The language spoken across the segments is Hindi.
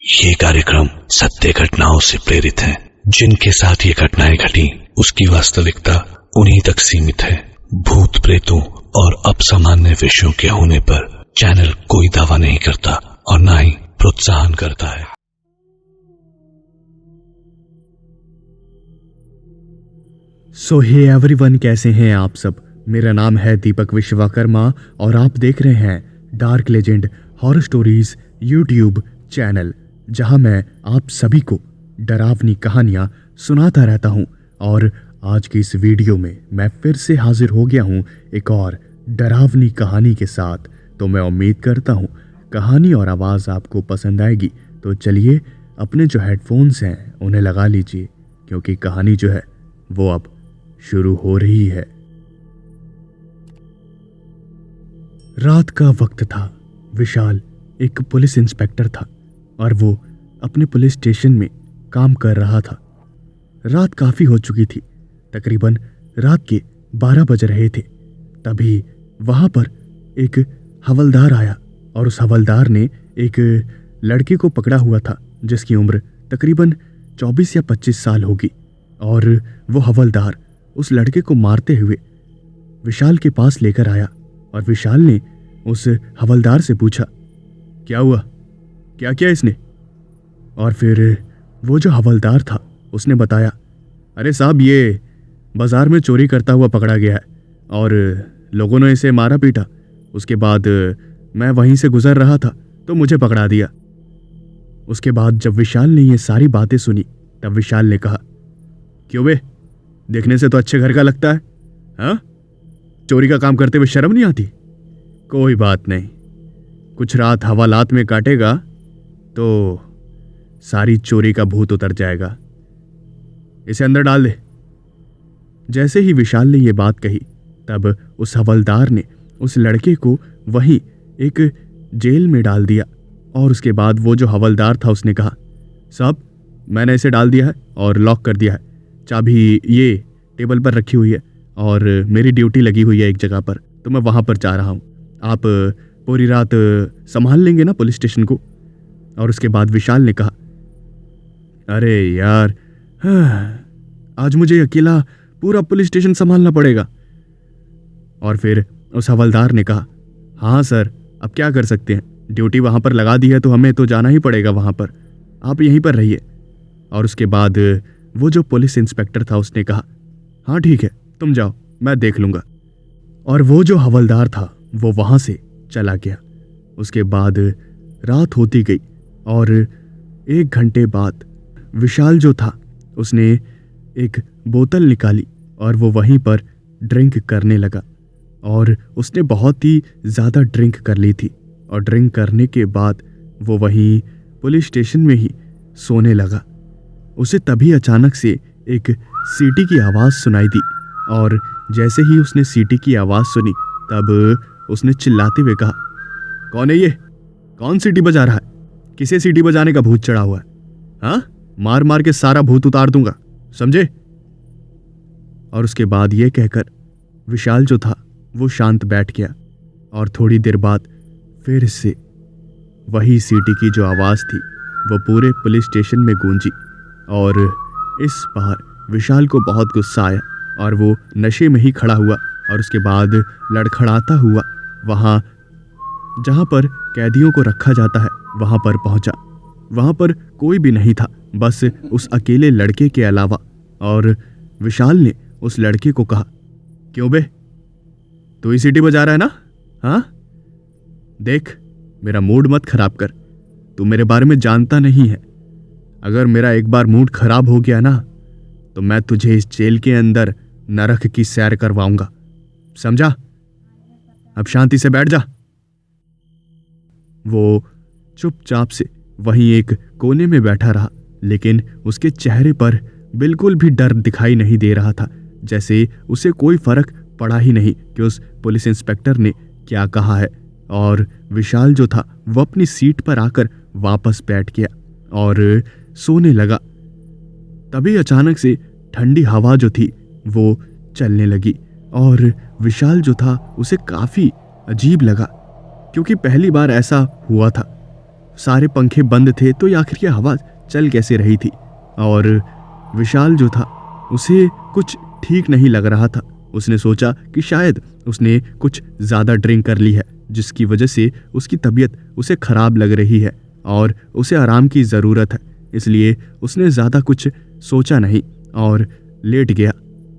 ये कार्यक्रम सत्य घटनाओं से प्रेरित है। जिनके साथ ये घटनाएं घटी उसकी वास्तविकता उन्हीं तक सीमित है। भूत प्रेतों और असामान्य विषयों के होने पर चैनल कोई दावा नहीं करता और न ही प्रोत्साहन करता है। सो हे एवरीवन, कैसे हैं आप सब। मेरा नाम है दीपक विश्वकर्मा और आप देख रहे हैं dark legend horror stories YouTube channel, जहां मैं आप सभी को डरावनी कहानियां सुनाता रहता हूं। और आज की इस वीडियो में मैं फिर से हाजिर हो गया हूं एक और डरावनी कहानी के साथ। तो मैं उम्मीद करता हूं कहानी और आवाज़ आपको पसंद आएगी। तो चलिए अपने जो हेडफोन्स हैं उन्हें लगा लीजिए, क्योंकि कहानी जो है वो अब शुरू हो रही है। रात का वक्त था। विशाल एक पुलिस इंस्पेक्टर था और वो अपने पुलिस स्टेशन में काम कर रहा था। रात काफ़ी हो चुकी थी, तकरीबन रात के 12 बज रहे थे। तभी वहाँ पर एक हवलदार आया और उस हवलदार ने एक लड़के को पकड़ा हुआ था जिसकी उम्र तकरीबन 24 या 25 साल होगी। और वो हवलदार उस लड़के को मारते हुए विशाल के पास लेकर आया और विशाल ने उस हवलदार से पूछा, क्या हुआ, क्या किया इसने। और फिर वो जो हवलदार था उसने बताया, अरे साहब, ये बाज़ार में चोरी करता हुआ पकड़ा गया है और लोगों ने इसे मारा पीटा। उसके बाद मैं वहीं से गुजर रहा था तो मुझे पकड़ा दिया। उसके बाद जब विशाल ने ये सारी बातें सुनी तब विशाल ने कहा, क्यों बे, देखने से तो अच्छे घर का लगता है, हाँ? चोरी का काम करते हुए शर्म नहीं आती? कोई बात नहीं, कुछ रात हवालात में काटेगा तो सारी चोरी का भूत उतर जाएगा। इसे अंदर डाल दे। जैसे ही विशाल ने यह बात कही तब उस हवलदार ने उस लड़के को वहीं एक जेल में डाल दिया। और उसके बाद वो जो हवलदार था उसने कहा, साहब, मैंने इसे डाल दिया है और लॉक कर दिया है। चाबी ये टेबल पर रखी हुई है और मेरी ड्यूटी लगी हुई है एक जगह पर, तो मैं वहाँ पर जा रहा हूँ। आप पूरी रात संभाल लेंगे ना पुलिस स्टेशन को? और उसके बाद विशाल ने कहा, अरे यार, आज मुझे अकेला पूरा पुलिस स्टेशन संभालना पड़ेगा। और फिर उस हवलदार ने कहा, हाँ सर, अब क्या कर सकते हैं, ड्यूटी वहाँ पर लगा दी है तो हमें तो जाना ही पड़ेगा वहाँ पर, आप यहीं पर रहिए। और उसके बाद वो जो पुलिस इंस्पेक्टर था उसने कहा, हाँ ठीक है, तुम जाओ, मैं देख लूँगा। और वो जो हवलदार था वो वहाँ से चला गया। उसके बाद रात होती गई और 1 घंटे बाद विशाल जो था उसने एक बोतल निकाली और वो वहीं पर ड्रिंक करने लगा। और उसने बहुत ही ज़्यादा ड्रिंक कर ली थी और ड्रिंक करने के बाद वो वहीं पुलिस स्टेशन में ही सोने लगा। उसे तभी अचानक से एक सीटी की आवाज़ सुनाई दी और जैसे ही उसने सीटी की आवाज़ सुनी तब उसने चिल्लाते हुए कहा, कौन है ये, कौन सीटी बजा रहा है, किसे सीटी बजाने का भूत चढ़ा हुआ है, हाँ? मार मार के सारा भूत उतार दूंगा, समझे? और उसके बाद ये कहकर विशाल जो था वो शांत बैठ गया। और थोड़ी देर बाद फिर से वही सीटी की जो आवाज़ थी वो पूरे पुलिस स्टेशन में गूंजी। और इस बार विशाल को बहुत गुस्सा आया और वो नशे में ही खड़ा हुआ और उसके बाद लड़खड़ाता हुआ वहाँ जहाँ पर कैदियों को रखा जाता है वहाँ पर पहुँचा। वहाँ पर कोई भी नहीं था, बस उस अकेले लड़के के अलावा। और विशाल ने उस लड़के को कहा, क्यों बे, तू ही सीटी बजा रहा है ना, हाँ? देख, मेरा मूड मत खराब कर, तू मेरे बारे में जानता नहीं है। अगर मेरा एक बार मूड खराब हो गया ना तो मैं तुझे इस जेल के अंदर नरक की सैर करवाऊंगा, समझा? अब शांति से बैठ जा। वो चुपचाप से वहीं एक कोने में बैठा रहा, लेकिन उसके चेहरे पर बिल्कुल भी डर दिखाई नहीं दे रहा था, जैसे उसे कोई फर्क पड़ा ही नहीं कि उस पुलिस इंस्पेक्टर ने क्या कहा है। और विशाल जो था वो अपनी सीट पर आकर वापस बैठ गया और सोने लगा। तभी अचानक से ठंडी हवा जो थी वो चलने लगी और विशाल जो था उसे काफ़ी अजीब लगा, क्योंकि पहली बार ऐसा हुआ था। सारे पंखे बंद थे तो आखिर ये हवा चल कैसे रही थी। और विशाल जो था उसे कुछ ठीक नहीं लग रहा था। उसने सोचा कि शायद उसने कुछ ज़्यादा ड्रिंक कर ली है, जिसकी वजह से उसकी तबीयत उसे ख़राब लग रही है और उसे आराम की ज़रूरत है। इसलिए उसने ज़्यादा कुछ सोचा नहीं और लेट गया।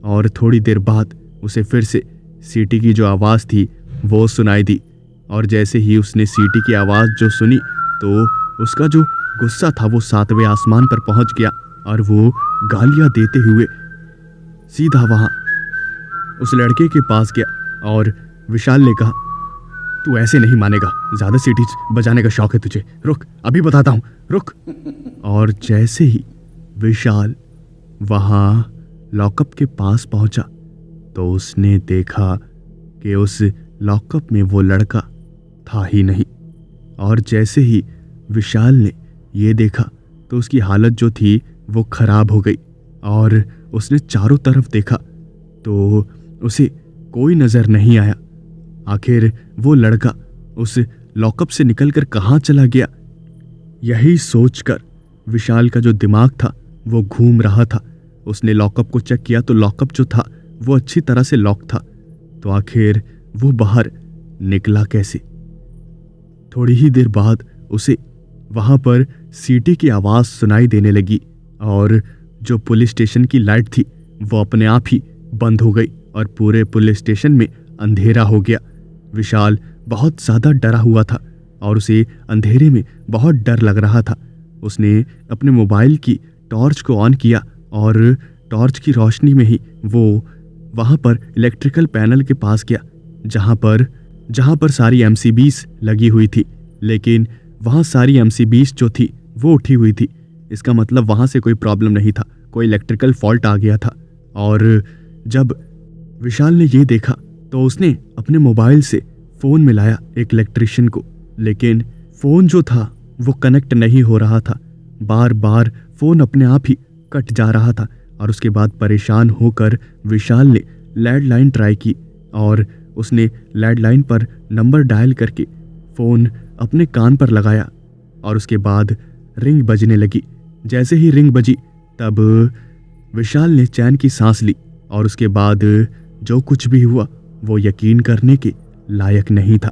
और थोड़ी देर बाद उसे फिर से सीटी की जो आवाज़ थी वो सुनाई दी। और जैसे ही उसने सीटी की आवाज़ जो सुनी तो उसका जो गुस्सा था वो 7वें आसमान पर पहुंच गया और वो गालियां देते हुए सीधा वहां उस लड़के के पास गया। और विशाल ने कहा, तू ऐसे नहीं मानेगा, ज़्यादा सीटी बजाने का शौक है तुझे, रुक अभी बताता हूँ, रुक। और जैसे ही विशाल वहां लॉकअप के पास पहुंचा तो उसने देखा कि उस लॉकअप में वो लड़का था ही नहीं। और जैसे ही विशाल ने ये देखा तो उसकी हालत जो थी वो खराब हो गई। और उसने चारों तरफ देखा तो उसे कोई नज़र नहीं आया। आखिर वो लड़का उस लॉकअप से निकलकर कहाँ चला गया, यही सोचकर विशाल का जो दिमाग था वो घूम रहा था। उसने लॉकअप को चेक किया तो लॉकअप जो था वो अच्छी तरह से लॉक था। तो आखिर वो बाहर निकला कैसे? थोड़ी ही देर बाद उसे वहां पर सीटी की आवाज़ सुनाई देने लगी और जो पुलिस स्टेशन की लाइट थी वो अपने आप ही बंद हो गई और पूरे पुलिस स्टेशन में अंधेरा हो गया। विशाल बहुत ज़्यादा डरा हुआ था और उसे अंधेरे में बहुत डर लग रहा था। उसने अपने मोबाइल की टॉर्च को ऑन किया और टॉर्च की रोशनी में ही वो वहाँ पर इलेक्ट्रिकल पैनल के पास गया जहाँ पर सारी MCBs लगी हुई थी। लेकिन वहाँ सारी MCBs जो थी वो उठी हुई थी। इसका मतलब वहाँ से कोई प्रॉब्लम नहीं था, कोई इलेक्ट्रिकल फॉल्ट आ गया था। और जब विशाल ने ये देखा तो उसने अपने मोबाइल से फ़ोन मिलाया एक इलेक्ट्रिशियन को, लेकिन फ़ोन जो था वो कनेक्ट नहीं हो रहा था। बार बार फ़ोन अपने आप ही कट जा रहा था। और उसके बाद परेशान होकर विशाल ने लैंडलाइन ट्राई की और उसने लैंडलाइन पर नंबर डायल करके फ़ोन अपने कान पर लगाया और उसके बाद रिंग बजने लगी। जैसे ही रिंग बजी तब विशाल ने चैन की सांस ली और उसके बाद जो कुछ भी हुआ वो यकीन करने के लायक नहीं था।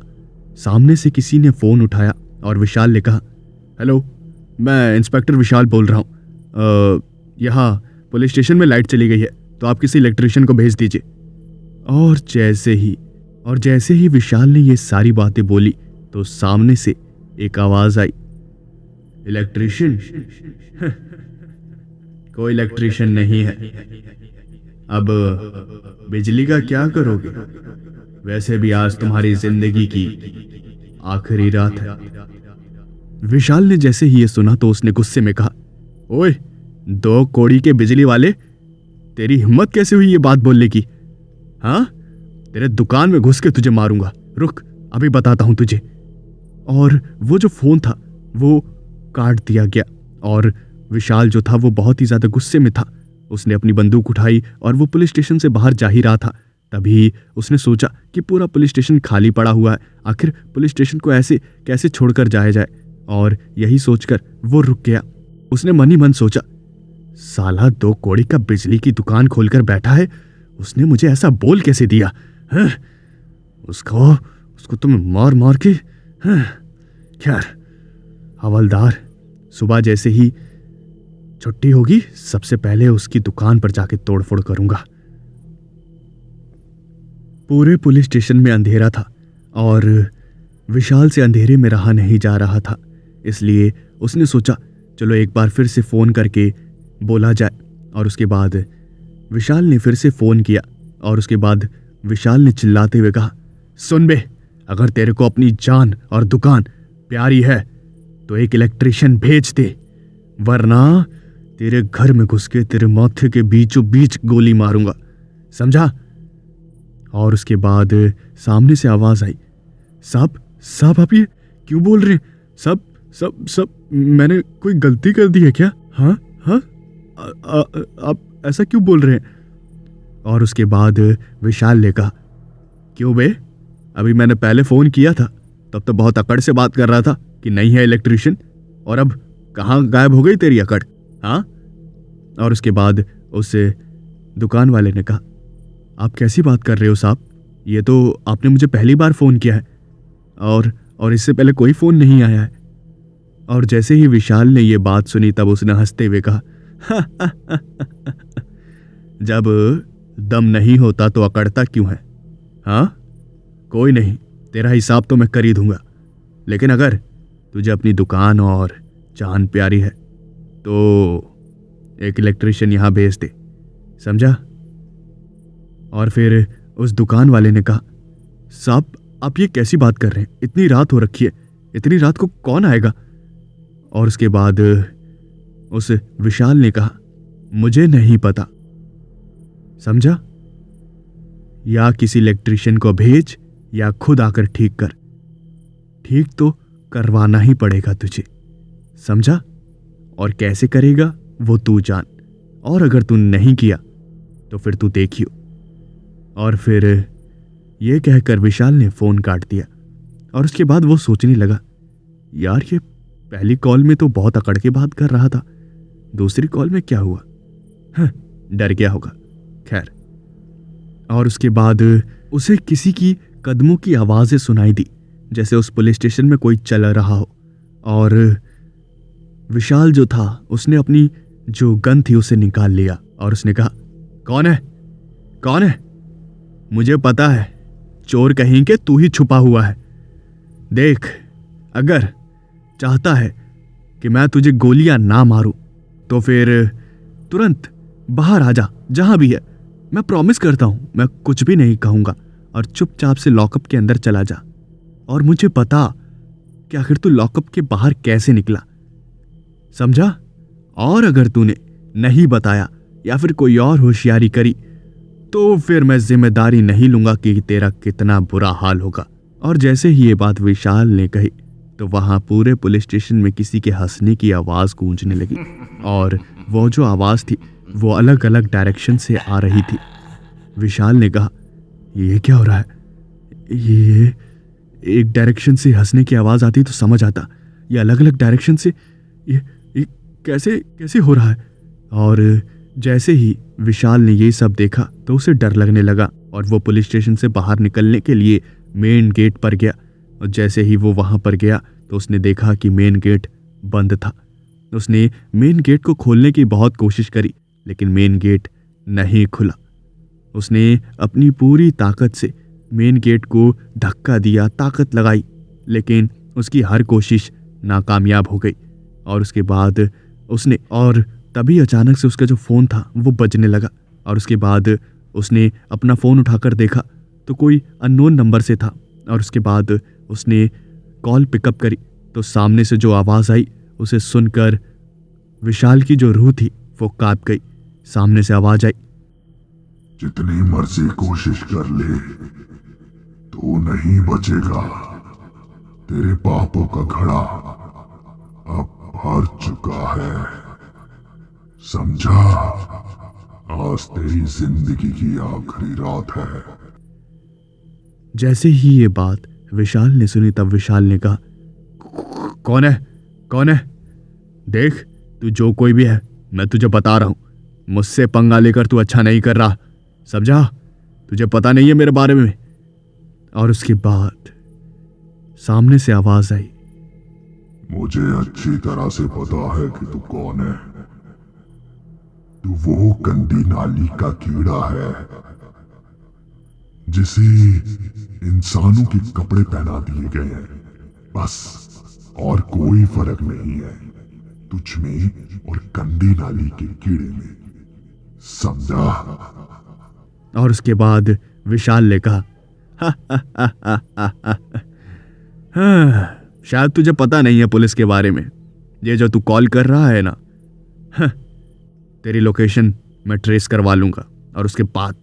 सामने से किसी ने फ़ोन उठाया और विशाल ने कहा, हेलो, मैं इंस्पेक्टर विशाल बोल रहा हूँ। यहाँ पुलिस स्टेशन में लाइट चली गई है तो आप किसी इलेक्ट्रिशियन को भेज दीजिए। और जैसे ही विशाल ने ये सारी बातें बोली तो सामने से एक आवाज़ आई, इलेक्ट्रिशियन? कोई इलेक्ट्रिशियन नहीं है। अब बिजली का क्या करोगे? वैसे भी आज तुम्हारी जिंदगी की आखिरी रात है। विशाल ने जैसे ही ये सुना तो उसने गुस्से में कहा, ओए 2 कौड़ी के बिजली वाले, तेरी हिम्मत कैसे हुई ये बात बोलने की? हाँ, तेरे दुकान में घुस के तुझे मारूंगा, रुक अभी बताता हूं तुझे। और वो जो फ़ोन था वो काट दिया गया और विशाल जो था वो बहुत ही ज़्यादा गुस्से में था। उसने अपनी बंदूक उठाई और वो पुलिस स्टेशन से बाहर जा ही रहा था। तभी उसने सोचा कि पूरा पुलिस स्टेशन खाली पड़ा हुआ है, आखिर पुलिस स्टेशन को ऐसे कैसे छोड़कर जाया जाए। और यही सोचकर वो रुक गया। उसने मन ही मन सोचा, साला 2 कौड़ी का बिजली की दुकान खोलकर बैठा है, उसने मुझे ऐसा बोल कैसे दिया है? उसको तो मैं मार मार के। खैर, हवलदार, सुबह जैसे ही छुट्टी होगी सबसे पहले उसकी दुकान पर जाके तोड़फोड़ करूंगा। पूरे पुलिस स्टेशन में अंधेरा था और विशाल से अंधेरे में रहा नहीं जा रहा था। इसलिए उसने सोचा चलो एक बार फिर से फ़ोन करके बोला जाए। और उसके बाद विशाल ने फिर से फ़ोन किया और उसके बाद विशाल ने चिल्लाते हुए कहा, सुन बे, अगर तेरे को अपनी जान और दुकान प्यारी है तो एक इलेक्ट्रिशियन भेज दे, वरना तेरे घर में घुस के तेरे माथे के बीचों बीच गोली मारूंगा, समझा? और उसके बाद सामने से आवाज़ आई, साहब आप ये क्यों बोल रहे हैं? सब मैंने कोई गलती कर दी है क्या? हाँ आप ऐसा क्यों बोल रहे हैं? और उसके बाद विशाल ने कहा, क्यों बे, अभी मैंने पहले फ़ोन किया था तब तो बहुत अकड़ से बात कर रहा था कि नहीं है इलेक्ट्रिशियन, और अब कहाँ गायब हो गई तेरी अकड़? हाँ? और उसके बाद उस दुकान वाले ने कहा, आप कैसी बात कर रहे हो साहब? ये तो आपने मुझे पहली बार फ़ोन किया है और इससे पहले कोई फ़ोन नहीं आया है। और जैसे ही विशाल ने ये बात सुनी तब उसने हंसते हुए कहा, जब दम नहीं होता तो अकड़ता क्यों है? हाँ, कोई नहीं, तेरा हिसाब तो मैं कर ही दूंगा, लेकिन अगर तुझे अपनी दुकान और जान प्यारी है तो एक इलेक्ट्रिशियन यहां भेज दे, समझा? और फिर उस दुकान वाले ने कहा, साहब आप ये कैसी बात कर रहे हैं? इतनी रात हो रखी है, इतनी रात को कौन आएगा? और उसके बाद उस विशाल ने कहा, मुझे नहीं पता, समझा? या किसी इलेक्ट्रिशियन को भेज या खुद आकर ठीक कर। ठीक तो करवाना ही पड़ेगा तुझे, समझा? और कैसे करेगा वो तू जान, और अगर तू नहीं किया तो फिर तू देखियो। और फिर ये कहकर विशाल ने फोन काट दिया। और उसके बाद वो सोचने लगा, यार ये पहली कॉल में तो बहुत अकड़ के बात कर रहा था, दूसरी कॉल में क्या हुआ? डर गया होगा। खैर, और उसके बाद उसे किसी की कदमों की आवाजें सुनाई दी, जैसे उस पुलिस स्टेशन में कोई चल रहा हो। और विशाल जो था उसने अपनी जो गन थी उसे निकाल लिया और उसने कहा, कौन है? कौन है? मुझे पता है, चोर कहीं के तू ही छुपा हुआ है। देख, अगर चाहता है कि मैं तुझे गोलियां ना मारूं तो फिर तुरंत बाहर आ जा, जहां भी है। मैं प्रॉमिस करता हूं, मैं कुछ भी नहीं कहूंगा और चुपचाप से लॉकअप के अंदर चला जा। और मुझे पता कि आखिर तू लॉकअप के बाहर कैसे निकला, समझा? और अगर तूने नहीं बताया या फिर कोई और होशियारी करी तो फिर मैं जिम्मेदारी नहीं लूंगा कि तेरा कितना बुरा हाल होगा। और जैसे ही ये बात विशाल ने कही तो वहां पूरे पुलिस स्टेशन में किसी के हंसने की आवाज गूंजने लगी। और वो जो आवाज थी वो अलग अलग डायरेक्शन से आ रही थी। विशाल ने कहा, ये क्या हो रहा है? ये एक डायरेक्शन से हंसने की आवाज आती तो समझ आता, ये अलग अलग डायरेक्शन से ये कैसे कैसे हो रहा है? और जैसे ही विशाल ने ये सब देखा तो उसे डर लगने लगा और वो पुलिस स्टेशन से बाहर निकलने के लिए मेन गेट पर गया। और जैसे ही वो वहां पर गया तो उसने देखा कि मेन गेट बंद था। उसने मेन गेट को खोलने की बहुत कोशिश करी, लेकिन मेन गेट नहीं खुला। उसने अपनी पूरी ताकत से मेन गेट को धक्का दिया, ताकत लगाई, लेकिन उसकी हर कोशिश नाकामयाब हो गई। और उसके बाद उसने, और तभी अचानक से उसका जो फ़ोन था वो बजने लगा। और उसके बाद उसने अपना फ़ोन उठाकर देखा तो कोई अननोन नंबर से था। और उसके बाद उसने कॉल पिकअप करी तो सामने से जो आवाज़ आई उसे सुनकर विशाल की जो रूह थी वो कांप गई। सामने से आवाज़ आई, जितनी मर्जी कोशिश कर ले तो नहीं बचेगा। तेरे पापों का घड़ा अब भर चुका है, समझा? आज तेरी जिंदगी की आखिरी रात है। जैसे ही ये बात विशाल ने सुनी तब विशाल ने कहा, कौन है? कौन है? देख, तू जो कोई भी है, मैं तुझे बता रहा हूं, मुझसे पंगा लेकर तू अच्छा नहीं कर रहा, समझा? तुझे पता नहीं है मेरे बारे में। और उसके बाद सामने से आवाज आई, मुझे अच्छी तरह से पता है कि तू कौन है। तू वो गंदी नाली का कीड़ा है जिसे इंसानों के कपड़े पहना दिए गए हैं, बस, और कोई फर्क नहीं है तुझ में और गंदी नाली के कीड़े में, समझा? और उसके बाद विशाल ने कहा, शायद तुझे पता नहीं है पुलिस के बारे में। ये जो तू कॉल कर रहा है ना, तेरी लोकेशन मैं ट्रेस करवा लूंगा और उसके बाद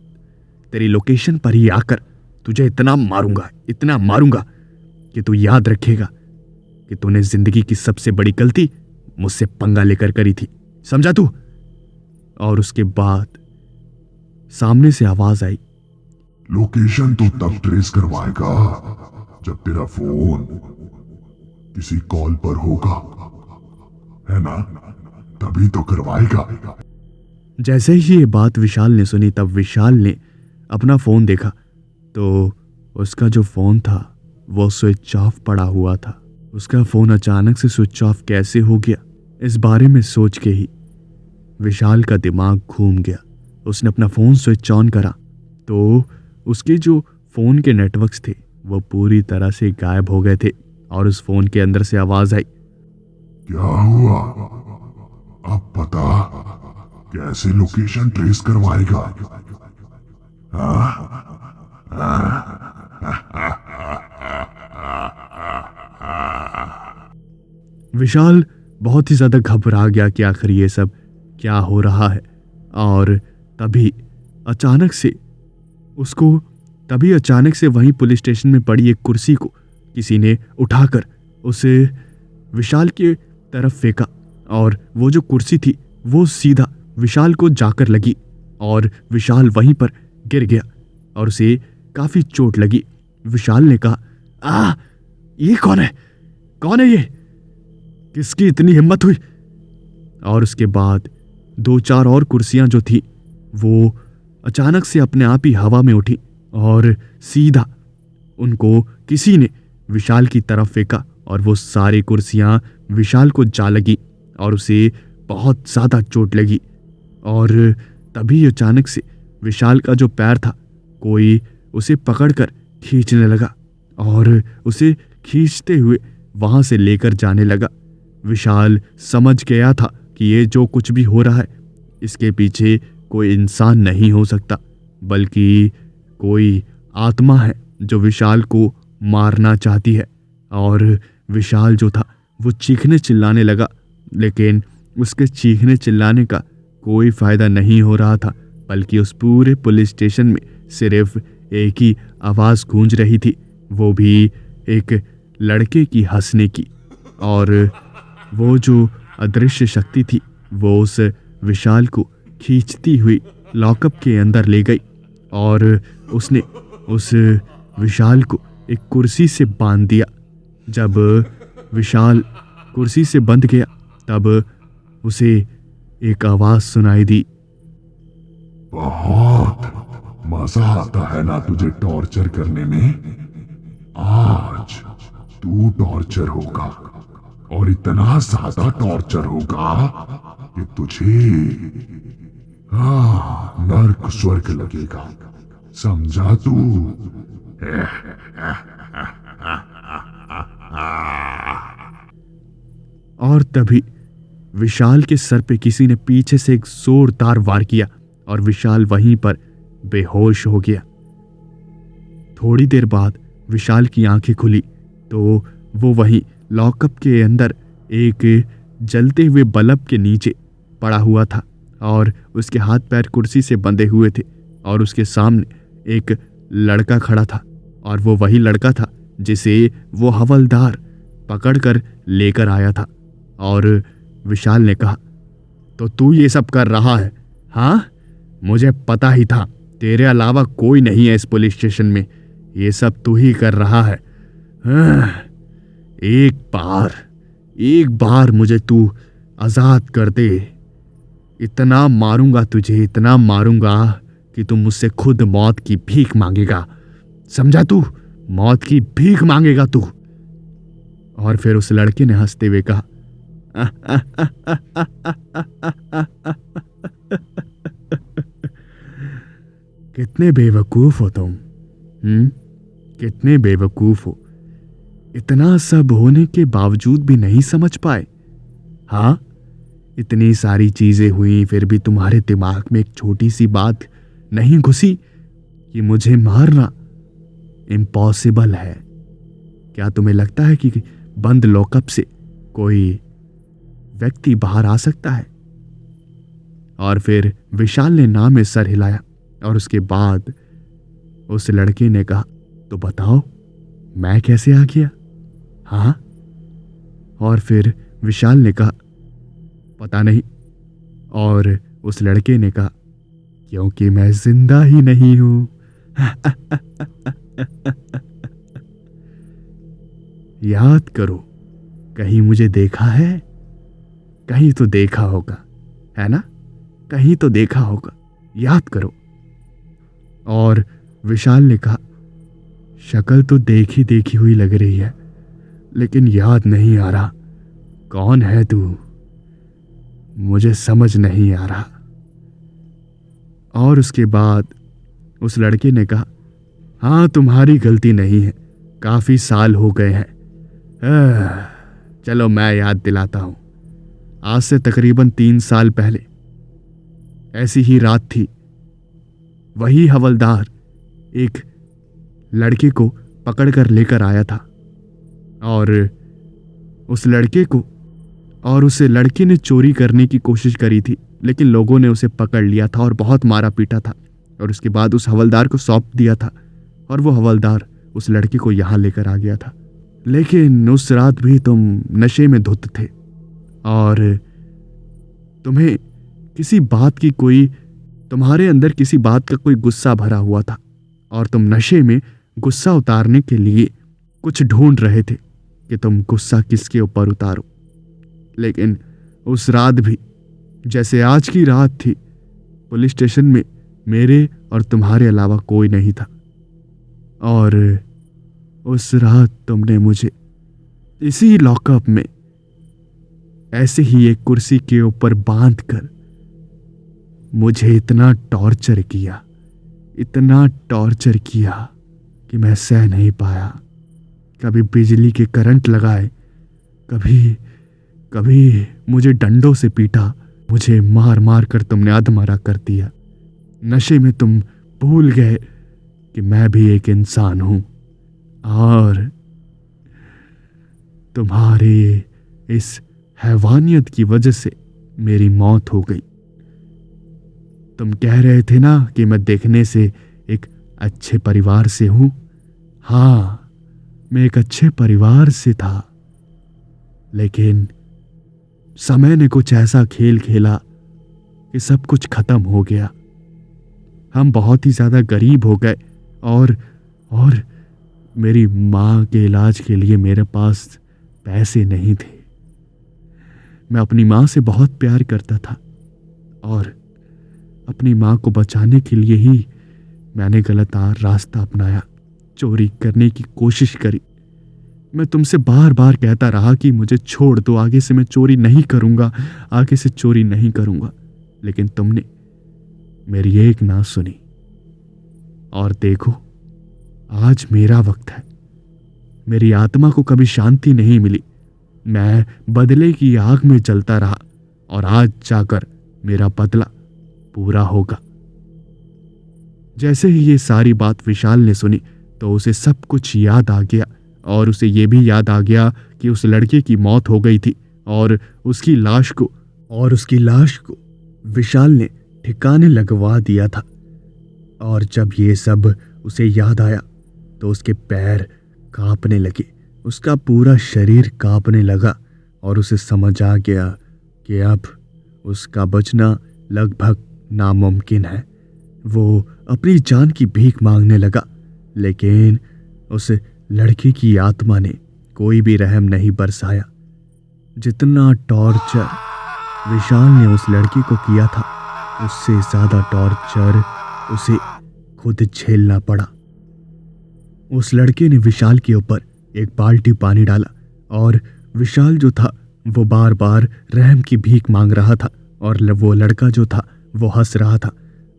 तेरी लोकेशन पर ही आकर तुझे इतना मारूंगा कि तू याद रखेगा कि तूने जिंदगी की सबसे बड़ी गलती मुझसे पंगा लेकर करी थी, समझा तू? और उसके बाद सामने से आवाज आई, लोकेशन तो तब ट्रेस करवाएगा जब तेरा फोन किसी कॉल पर होगा, है ना? तभी तो करवाएगा। जैसे ही ये बात विशाल ने सुनी तब विशाल ने अपना फोन देखा तो उसका जो फोन था वो स्विच ऑफ पड़ा हुआ था। उसका फोन अचानक से स्विच ऑफ कैसे हो गया, इस बारे में सोच के ही विशाल का दिमाग घूम गया। उसने अपना फोन स्विच ऑन करा तो उसके जो फोन के नेटवर्क्स थे वो पूरी तरह से गायब हो गए थे और उस फोन के अंदर से आवाज आई, क्या हुआ? अब पता कैसे लोकेशन ट्रेस करवाएगा? विशाल बहुत ही ज्यादा घबरा गया कि आखिर ये सब क्या हो रहा है। और तभी अचानक से वहीं पुलिस स्टेशन में पड़ी एक कुर्सी को किसी ने उठाकर उसे विशाल की तरफ फेंका और वो जो कुर्सी थी वो सीधा विशाल को जाकर लगी और विशाल वहीं पर गिर गया और उसे काफी चोट लगी। विशाल ने कहा, ये कौन है ये? किसकी इतनी हिम्मत हुई? और उसके बाद 2-4 और कुर्सियां जो थी वो अचानक से अपने आप ही हवा में उठी और सीधा उनको किसी ने विशाल की तरफ फेंका और वो सारी कुर्सियां विशाल को जा लगी और उसे बहुत ज़्यादा चोट लगी। और तभी अचानक से विशाल का जो पैर था कोई उसे पकड़कर खींचने लगा और उसे खींचते हुए वहां से लेकर जाने लगा। विशाल समझ गया था कि ये जो कुछ भी हो रहा है इसके पीछे कोई इंसान नहीं हो सकता बल्कि कोई आत्मा है जो विशाल को मारना चाहती है। और विशाल जो था वो चीखने चिल्लाने लगा, लेकिन उसके चीखने चिल्लाने का कोई फायदा नहीं हो रहा था बल्कि उस पूरे पुलिस स्टेशन में सिर्फ एक ही आवाज़ गूंज रही थी, वो भी एक लड़के की हंसने की। और वो जो अदृश्य शक्ति थी वो उस विशाल को खींचती हुई लॉकअप के अंदर ले गई और उसने उस विशाल को एक कुर्सी से बांध दिया। जब विशाल कुर्सी से बंध गया तब उसे एक आवाज सुनाई दी, बहुत मजा आता है ना तुझे टॉर्चर करने में? आज तू टॉर्चर होगा और इतना ज्यादा टॉर्चर होगा कि तुझे नर्क स्वर्ग लगेगा, समझा तू? और तभी विशाल के सर पे किसी ने पीछे से एक जोरदार वार किया और विशाल वहीं पर बेहोश हो गया। थोड़ी देर बाद विशाल की आंखें खुली तो वो वहीं लॉकअप के अंदर एक जलते हुए बल्ब के नीचे पड़ा हुआ था और उसके हाथ पैर कुर्सी से बंधे हुए थे और उसके सामने एक लड़का खड़ा था और वो वही लड़का था जिसे वो हवलदार पकड़कर लेकर आया था। और विशाल ने कहा, तो तू ये सब कर रहा है? हाँ, मुझे पता ही था, तेरे अलावा कोई नहीं है इस पुलिस स्टेशन में, ये सब तू ही कर रहा है। एक बार मुझे तू आज़ाद कर दे, इतना मारूंगा तुझे, इतना मारूंगा कि तू मुझसे खुद मौत की भीख मांगेगा, समझा तू? मौत की भीख मांगेगा तू। और फिर उस लड़के ने हंसते हुए कहा, कितने बेवकूफ हो तुम, कितने बेवकूफ हो, इतना सब होने के बावजूद भी नहीं समझ पाए? हाँ, इतनी सारी चीजें हुई फिर भी तुम्हारे दिमाग में एक छोटी सी बात नहीं घुसी कि मुझे मारना इम्पॉसिबल है। क्या तुम्हें लगता है कि बंद लॉकअप से कोई व्यक्ति बाहर आ सकता है? और फिर विशाल ने ना में सर हिलाया और उसके बाद उस लड़के ने कहा, तो बताओ मैं कैसे आ गया? हाँ? और फिर विशाल ने कहा, पता नहीं। और उस लड़के ने कहा, क्योंकि मैं जिंदा ही नहीं हूं। याद करो, कहीं मुझे देखा है? कहीं तो देखा होगा, है ना? कहीं तो देखा होगा, याद करो। और विशाल ने कहा, शक्ल तो देखी देखी हुई लग रही है, लेकिन याद नहीं आ रहा। कौन है तू? मुझे समझ नहीं आ रहा। और उसके बाद उस लड़के ने कहा, हाँ, तुम्हारी गलती नहीं है, काफी साल हो गए हैं। चलो मैं याद दिलाता हूं। आज से तकरीबन 3 साल पहले ऐसी ही रात थी। वही हवलदार एक लड़के को पकड़कर लेकर आया था और उस लड़के ने चोरी करने की कोशिश करी थी, लेकिन लोगों ने उसे पकड़ लिया था और बहुत मारा पीटा था। और उसके बाद उस हवलदार को सौंप दिया था और वो हवलदार उस लड़के को यहां लेकर आ गया था। लेकिन उस रात भी तुम नशे में धुत थे और तुम्हें तुम्हारे अंदर किसी बात का कोई गुस्सा भरा हुआ था और तुम नशे में गुस्सा उतारने के लिए कुछ ढूंढ रहे थे कि तुम गुस्सा किसके ऊपर उतारो। लेकिन उस रात भी जैसे आज की रात थी, पुलिस स्टेशन में मेरे और तुम्हारे अलावा कोई नहीं था। और उस रात तुमने मुझे इसी लॉकअप में ऐसे ही एक कुर्सी के ऊपर बांधकर मुझे इतना टॉर्चर किया कि मैं सह नहीं पाया। कभी बिजली के करंट लगाए, कभी मुझे डंडों से पीटा, मुझे मार मार कर तुमने अधमरा कर दिया। नशे में तुम भूल गए कि मैं भी एक इंसान हूं और तुम्हारे इस हैवानियत की वजह से मेरी मौत हो गई। तुम कह रहे थे ना कि मैं देखने से एक अच्छे परिवार से हूं। हाँ, मैं एक अच्छे परिवार से था, लेकिन समय ने कुछ ऐसा खेल खेला कि सब कुछ खत्म हो गया। हम बहुत ही ज्यादा गरीब हो गए और मेरी माँ के इलाज के लिए मेरे पास पैसे नहीं थे। मैं अपनी माँ से बहुत प्यार करता था और अपनी माँ को बचाने के लिए ही मैंने गलत रास्ता अपनाया, चोरी करने की कोशिश करी। मैं तुमसे बार बार कहता रहा कि मुझे छोड़ दो, आगे से मैं चोरी नहीं करूंगा, लेकिन तुमने मेरी एक ना सुनी। और देखो, आज मेरा वक्त है। मेरी आत्मा को कभी शांति नहीं मिली। मैं बदले की आग में जलता रहा और आज जाकर मेरा बदला पूरा होगा। जैसे ही ये सारी बात विशाल ने सुनी तो उसे सब कुछ याद आ गया और उसे ये भी याद आ गया कि उस लड़के की मौत हो गई थी और उसकी लाश को विशाल ने ठिकाने लगवा दिया था। और जब ये सब उसे याद आया तो उसके पैर कांपने लगे, उसका पूरा शरीर कांपने लगा और उसे समझ आ गया कि अब उसका बचना लगभग नामुमकिन है। वो अपनी जान की भीख मांगने लगा, लेकिन उस लड़की की आत्मा ने कोई भी रहम नहीं बरसाया। जितना टॉर्चर विशाल ने उस लड़की को किया था, उससे ज्यादा टॉर्चर उसे खुद झेलना पड़ा। उस लड़के ने विशाल के ऊपर एक बाल्टी पानी डाला और विशाल जो था वो बार बार रहम की भीख मांग रहा था और वो लड़का जो था वो हंस रहा था।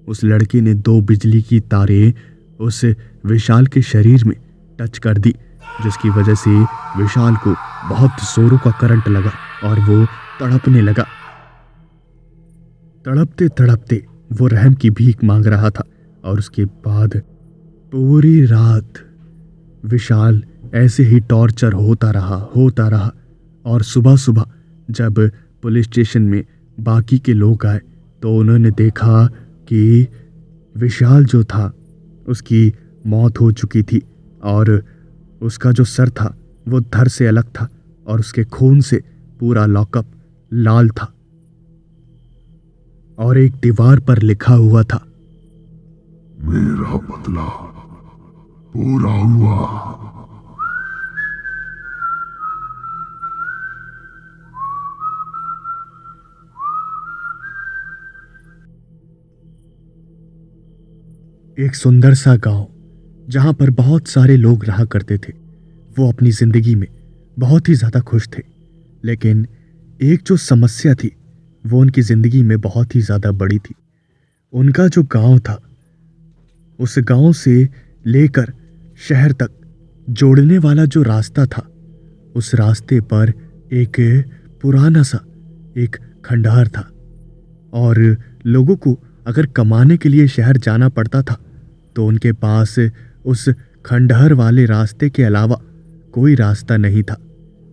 उस लड़के ने 2 बिजली की तारें उस विशाल के शरीर में टच कर दी, जिसकी वजह से विशाल को बहुत जोरों का करंट लगा और वो तड़पने लगा। तड़पते तड़पते वो रहम की भीख मांग रहा था। और उसके बाद पूरी रात विशाल ऐसे ही टॉर्चर होता रहा और सुबह सुबह जब पुलिस स्टेशन में बाकी के लोग आए तो उन्होंने देखा कि विशाल जो था उसकी मौत हो चुकी थी और उसका जो सर था वो धड़ से अलग था और उसके खून से पूरा लॉकअप लाल था और एक दीवार पर लिखा हुआ था, मेरा बदला पूरा हुआ। एक सुंदर सा गांव जहां पर बहुत सारे लोग रहा करते थे। वो अपनी जिंदगी में बहुत ही ज्यादा खुश थे, लेकिन एक जो समस्या थी वो उनकी जिंदगी में बहुत ही ज्यादा बड़ी थी। उनका जो गांव था, उस गांव से लेकर शहर तक जोड़ने वाला जो रास्ता था, उस रास्ते पर एक पुराना सा एक खंडहर था और लोगों को अगर कमाने के लिए शहर जाना पड़ता था तो उनके पास उस खंडहर वाले रास्ते के अलावा कोई रास्ता नहीं था,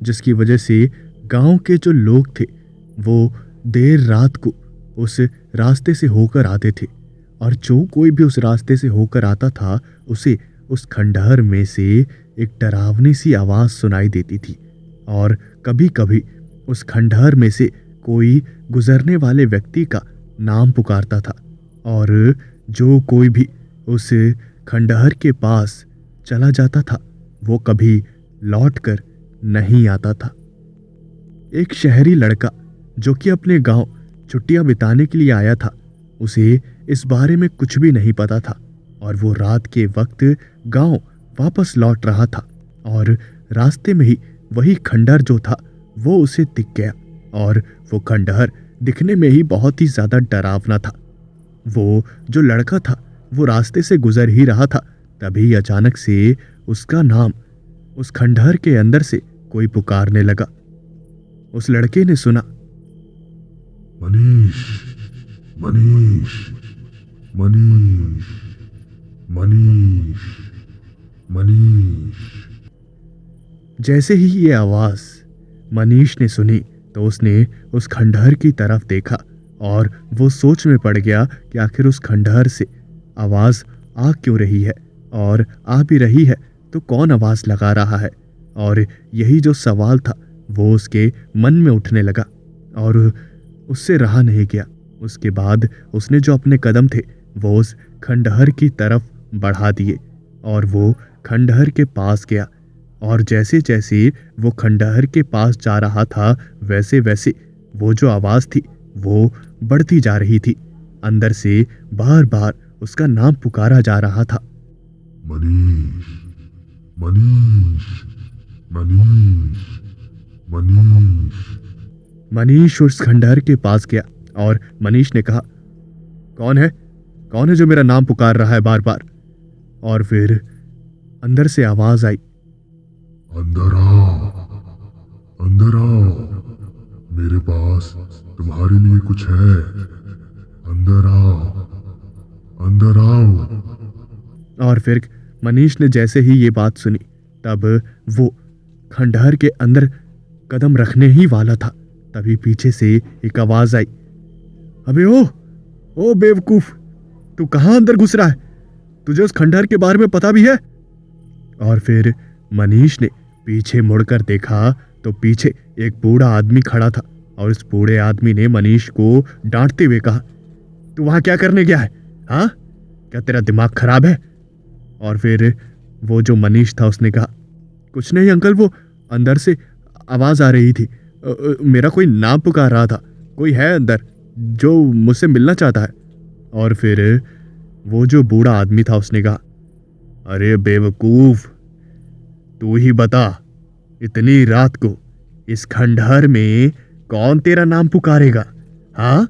जिसकी वजह से गांव के जो लोग थे वो देर रात को उस रास्ते से होकर आते थे और जो कोई भी उस रास्ते से होकर आता था उसे उस खंडहर में से एक डरावनी सी आवाज़ सुनाई देती थी और कभी कभी उस खंडहर में से कोई गुजरने वाले व्यक्ति का नाम पुकारता था और जो कोई भी उस खंडहर के पास चला जाता था वो कभी लौटकर नहीं आता था। एक शहरी लड़का जो कि अपने गांव छुट्टियां बिताने के लिए आया था, उसे इस बारे में कुछ भी नहीं पता था और वो रात के वक्त गांव वापस लौट रहा था और रास्ते में ही वही खंडहर जो था वो उसे दिख गया और वो खंडहर दिखने में ही बहुत ही ज़्यादा डरावना था। वो जो लड़का था वो रास्ते से गुजर ही रहा था, तभी अचानक से उसका नाम उस खंडहर के अंदर से कोई पुकारने लगा। उस लड़के ने सुना, मनीष, मनीष, मनीष, मनीष, मनीष। जैसे ही ये आवाज़ मनीष ने सुनी तो उसने उस खंडहर की तरफ देखा और वो सोच में पड़ गया कि आखिर उस खंडहर से आवाज़ आ क्यों रही है और आ भी रही है तो कौन आवाज़ लगा रहा है। और यही जो सवाल था वो उसके मन में उठने लगा और उससे रहा नहीं गया। उसके बाद उसने जो अपने कदम थे वो उस खंडहर की तरफ बढ़ा दिए और वो खंडहर के पास गया और जैसे जैसे वो खंडहर के पास जा रहा था वैसे वैसे वो जो आवाज़ थी वो बढ़ती जा रही थी। अंदर से बार बार उसका नाम पुकारा जा रहा था, मनीष, मनीष, मनीष, मनीष। मनीष उस खंडहर के पास गया और मनीष ने कहा, कौन है? कौन है जो मेरा नाम पुकार रहा है बार बार? और फिर अंदर से आवाज आई, अंदर आओ, अंदर आओ, मेरे पास तुम्हारे लिए कुछ है, अंदर आओ, अंदर आओ। और फिर मनीष ने जैसे ही ये बात सुनी तब वो खंडहर के अंदर कदम रखने ही वाला था, तभी पीछे से एक आवाज आई, अबे ओ बेवकूफ, तू कहां अंदर घुस रहा है? तुझे उस खंडहर के बारे में पता भी है? और फिर मनीष ने पीछे मुड़कर देखा तो पीछे एक बूढ़ा आदमी खड़ा था और उस बूढ़े आदमी ने मनीष को डांटते हुए कहा, तू वहां क्या करने गया है? हाँ, क्या तेरा दिमाग खराब है? और फिर वो जो मनीष था उसने कहा, कुछ नहीं अंकल, वो अंदर से आवाज आ रही थी, मेरा कोई नाम पुकार रहा था, कोई है अंदर जो मुझसे मिलना चाहता है। और फिर वो जो बूढ़ा आदमी था उसने कहा, अरे बेवकूफ, तू ही बता, इतनी रात को इस खंडहर में कौन तेरा नाम पुकारेगा? हाँ,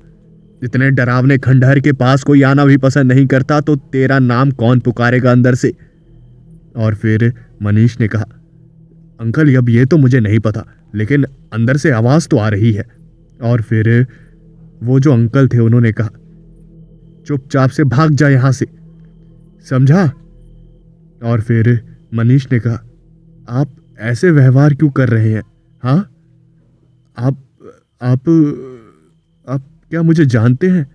इतने डरावने खंडहर के पास कोई आना भी पसंद नहीं करता तो तेरा नाम कौन पुकारेगा अंदर से? और फिर मनीष ने कहा, अंकल अब ये तो मुझे नहीं पता, लेकिन अंदर से आवाज तो आ रही है। और फिर वो जो अंकल थे उन्होंने कहा, चुपचाप से भाग जा यहां से, समझा? और फिर मनीष ने कहा, आप ऐसे व्यवहार क्यों कर रहे हैं? हाँ, आप क्या मुझे जानते हैं?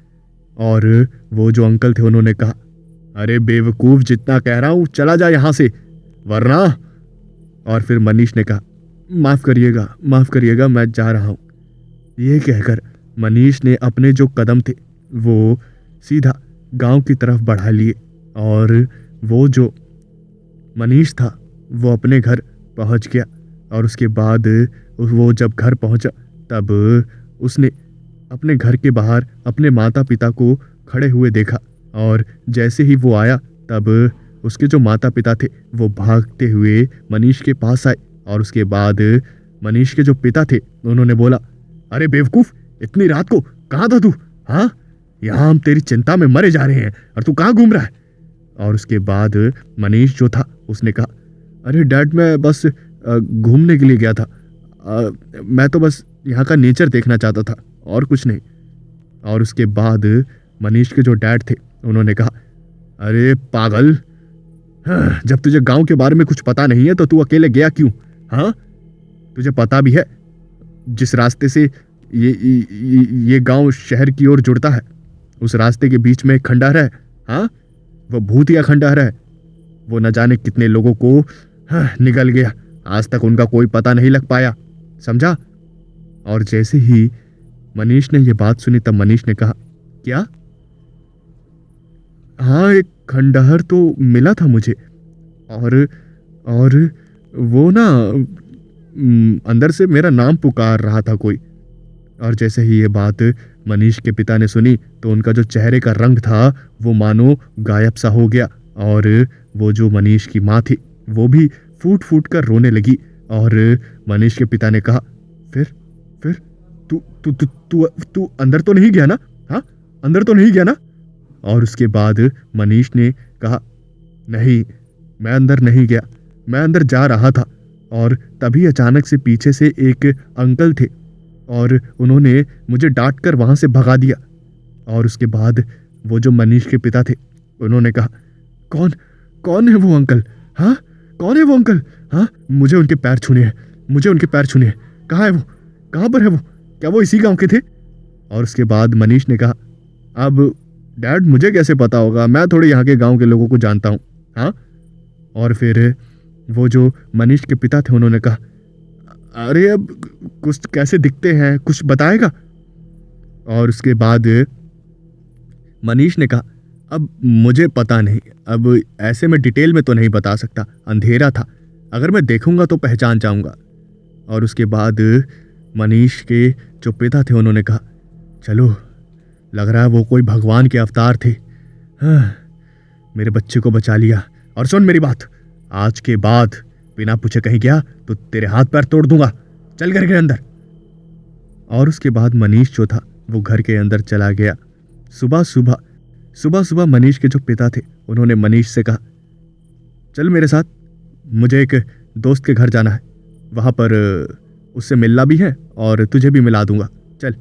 और वो जो अंकल थे उन्होंने कहा, अरे बेवकूफ, जितना कह रहा हूं चला जा यहां से, वरना। और फिर मनीष ने कहा, माफ करिएगा, मैं जा रहा हूं। ये कहकर मनीष ने अपने जो कदम थे वो सीधा गांव की तरफ बढ़ा लिए और वो जो मनीष था वो अपने घर पहुंच गया। और उसके बाद वो जब घर पहुंचा तब उसने अपने घर के बाहर अपने माता पिता को खड़े हुए देखा और जैसे ही वो आया तब उसके जो माता पिता थे वो भागते हुए मनीष के पास आए। और उसके बाद मनीष के जो पिता थे उन्होंने बोला, अरे बेवकूफ, इतनी रात को कहाँ था तू? हाँ, यहाँ हम तेरी चिंता में मरे जा रहे हैं और तू कहाँ घूम रहा है? और उसके बाद मनीष जो था उसने कहा, अरे डैड, मैं बस घूमने के लिए गया था। मैं तो बस यहाँ का नेचर देखना चाहता था और कुछ नहीं। और उसके बाद मनीष के जो डैड थे उन्होंने कहा, अरे पागल, हाँ, जब तुझे गांव के बारे में कुछ पता नहीं है तो तू अकेले गया क्यों? हाँ, तुझे पता भी है जिस रास्ते से ये गांव शहर की ओर जुड़ता है, उस रास्ते के बीच में एक खंडहर है। हाँ, वो भूतिया खंडहर है। वो न जाने कितने लोगों को निगल गया, आज तक उनका कोई पता नहीं लग पाया, समझा? और जैसे ही मनीष ने यह बात सुनी तब मनीष ने कहा, क्या? हाँ, एक खंडहर तो मिला था मुझे, और वो ना अंदर से मेरा नाम पुकार रहा था कोई। और जैसे ही ये बात मनीष के पिता ने सुनी तो उनका जो चेहरे का रंग था वो मानो गायब सा हो गया। और वो जो मनीष की माँ थी वो भी फूट फूट कर रोने लगी। और मनीष के पिता ने कहा, फिर तू तू तू तू तू अंदर तो नहीं गया ना? हाँ, अंदर तो नहीं गया ना? और उसके बाद मनीष ने कहा, नहीं, मैं अंदर नहीं गया, मैं अंदर जा रहा था। और तभी अचानक से पीछे से एक अंकल थे और उन्होंने मुझे डांट कर वहां से भगा दिया। और उसके बाद वो जो मनीष के पिता थे उन्होंने कहा, कौन है वो अंकल? हाँ, कौन है वो अंकल? हाँ, मुझे उनके पैर छूने हैं, मुझे उनके पैर छूने हैं। कहाँ है वो? कहाँ पर है वो? क्या वो इसी गांव के थे? और उसके बाद मनीष ने कहा, अब डैड, मुझे कैसे पता होगा, मैं थोड़े यहाँ के गांव के लोगों को जानता हूँ। हाँ। और फिर वो जो मनीष के पिता थे उन्होंने कहा, अरे अब कुछ कैसे दिखते हैं, कुछ बताएगा? और उसके बाद मनीष ने कहा, अब मुझे पता नहीं, अब ऐसे में डिटेल में तो नहीं बता सकता, अंधेरा था, अगर मैं देखूंगा तो पहचान जाऊंगा। और उसके बाद मनीष के जो पिता थे उन्होंने कहा, चलो, लग रहा है वो कोई भगवान के अवतार थे। हाँ, मेरे बच्चे को बचा लिया। और सुन मेरी बात, आज के बाद बिना पूछे कहीं गया तो तेरे हाथ पैर तोड़ दूंगा, चल घर के अंदर। और उसके बाद मनीष जो था वो घर के अंदर चला गया। सुबह सुबह मनीष के जो पिता थे उन्होंने मनीष से कहा, चल मेरे साथ, मुझे एक दोस्त के घर जाना है, वहां पर उससे मिलना भी है और तुझे भी मिला दूंगा, चल।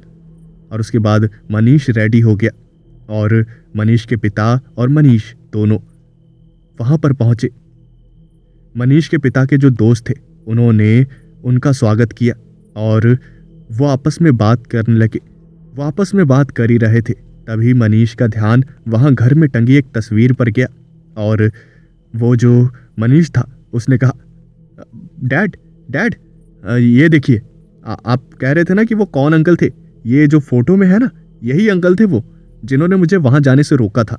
और उसके बाद मनीष रेडी हो गया और मनीष के पिता और मनीष दोनों वहां पर पहुंचे। मनीष के पिता के जो दोस्त थे उन्होंने उनका स्वागत किया और वो आपस में बात करने लगे। वो आपस में बात कर ही रहे थे, तभी मनीष का ध्यान वहां घर में टंगी एक तस्वीर पर गया। और वो जो मनीष था उसने कहा, डैड, ये देखिए, आप कह रहे थे ना कि वो कौन अंकल थे, ये जो फोटो में है ना, यही अंकल थे वो जिन्होंने मुझे वहां जाने से रोका था।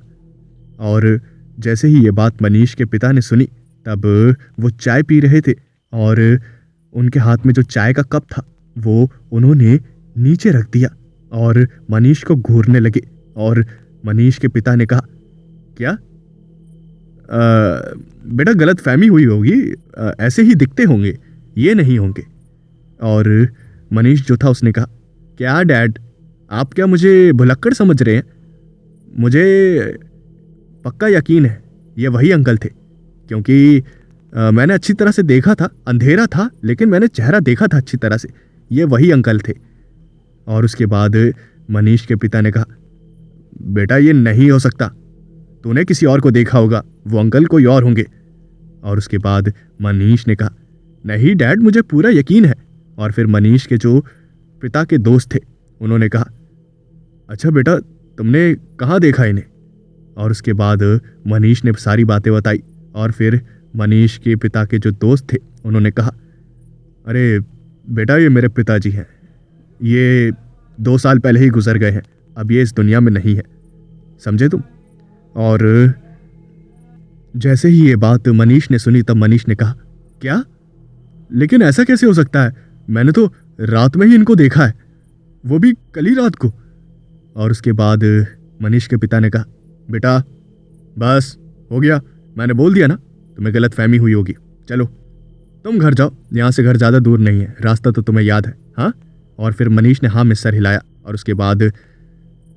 और जैसे ही ये बात मनीष के पिता ने सुनी तब वो चाय पी रहे थे और उनके हाथ में जो चाय का कप था वो उन्होंने नीचे रख दिया और मनीष को घूरने लगे। और मनीष के पिता ने कहा, क्या बेटा, गलत फहमी हुई होगी, ऐसे ही दिखते होंगे, ये नहीं होंगे। और मनीष जो था उसने कहा, क्या डैड, आप क्या मुझे भुलक्कड़ समझ रहे हैं? मुझे पक्का यकीन है ये वही अंकल थे, क्योंकि मैंने अच्छी तरह से देखा था, अंधेरा था लेकिन मैंने चेहरा देखा था अच्छी तरह से, ये वही अंकल थे। और उसके बाद मनीष के पिता ने कहा, बेटा ये नहीं हो सकता, तूने किसी और को देखा होगा, वो अंकल कोई और होंगे। और उसके बाद मनीष ने कहा, नहीं डैड, मुझे पूरा यकीन है। और फिर मनीष के जो पिता के दोस्त थे उन्होंने कहा, अच्छा बेटा, तुमने कहाँ देखा इन्हें? और उसके बाद मनीष ने सारी बातें बताई। और फिर मनीष के पिता के जो दोस्त थे उन्होंने कहा, अरे बेटा, ये मेरे पिताजी हैं, ये 2 साल पहले ही गुजर गए हैं, अब ये इस दुनिया में नहीं है, समझे तुम? और जैसे ही ये बात मनीष ने सुनी तब मनीष ने कहा, क्या? लेकिन ऐसा कैसे हो सकता है, मैंने तो रात में ही इनको देखा है, वो भी कल ही रात को। और उसके बाद मनीष के पिता ने कहा, बेटा बस हो गया, मैंने बोल दिया ना, तुम्हें गलत फहमी हुई होगी। चलो तुम घर जाओ, यहाँ से घर ज़्यादा दूर नहीं है, रास्ता तो तुम्हें याद है। हाँ। और फिर मनीष ने हाँ में सर हिलाया और उसके बाद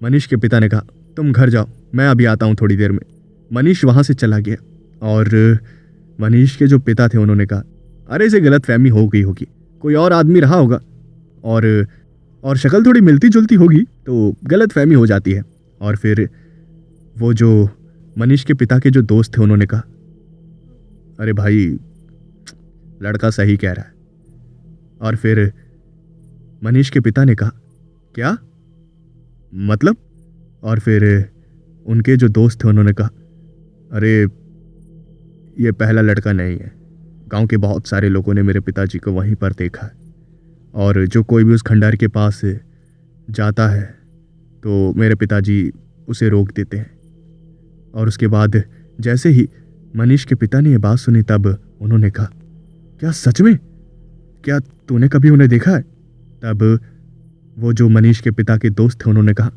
मनीष के पिता ने कहा तुम घर जाओ, मैं अभी आता हूँ थोड़ी देर में। मनीष वहाँ से चला गया और मनीष के जो पिता थे उन्होंने कहा अरे इसे गलत फहमी हो गई होगी, कोई और आदमी रहा होगा और शक्ल थोड़ी मिलती जुलती होगी तो गलत फहमी हो जाती है। और फिर वो जो मनीष के पिता के जो दोस्त थे उन्होंने कहा अरे भाई लड़का सही कह रहा है। और फिर मनीष के पिता ने कहा क्या मतलब? और फिर उनके जो दोस्त थे उन्होंने कहा अरे ये पहला लड़का नहीं है, गांव के बहुत सारे लोगों ने मेरे पिताजी को वहीं पर देखा है और जो कोई भी उस खंडहर के पास जाता है तो मेरे पिताजी उसे रोक देते हैं। और उसके बाद जैसे ही मनीष के पिता ने ये बात सुनी तब उन्होंने कहा क्या सच में? क्या तूने कभी उन्हें देखा है? तब वो जो मनीष के पिता के दोस्त थे उन्होंने कहा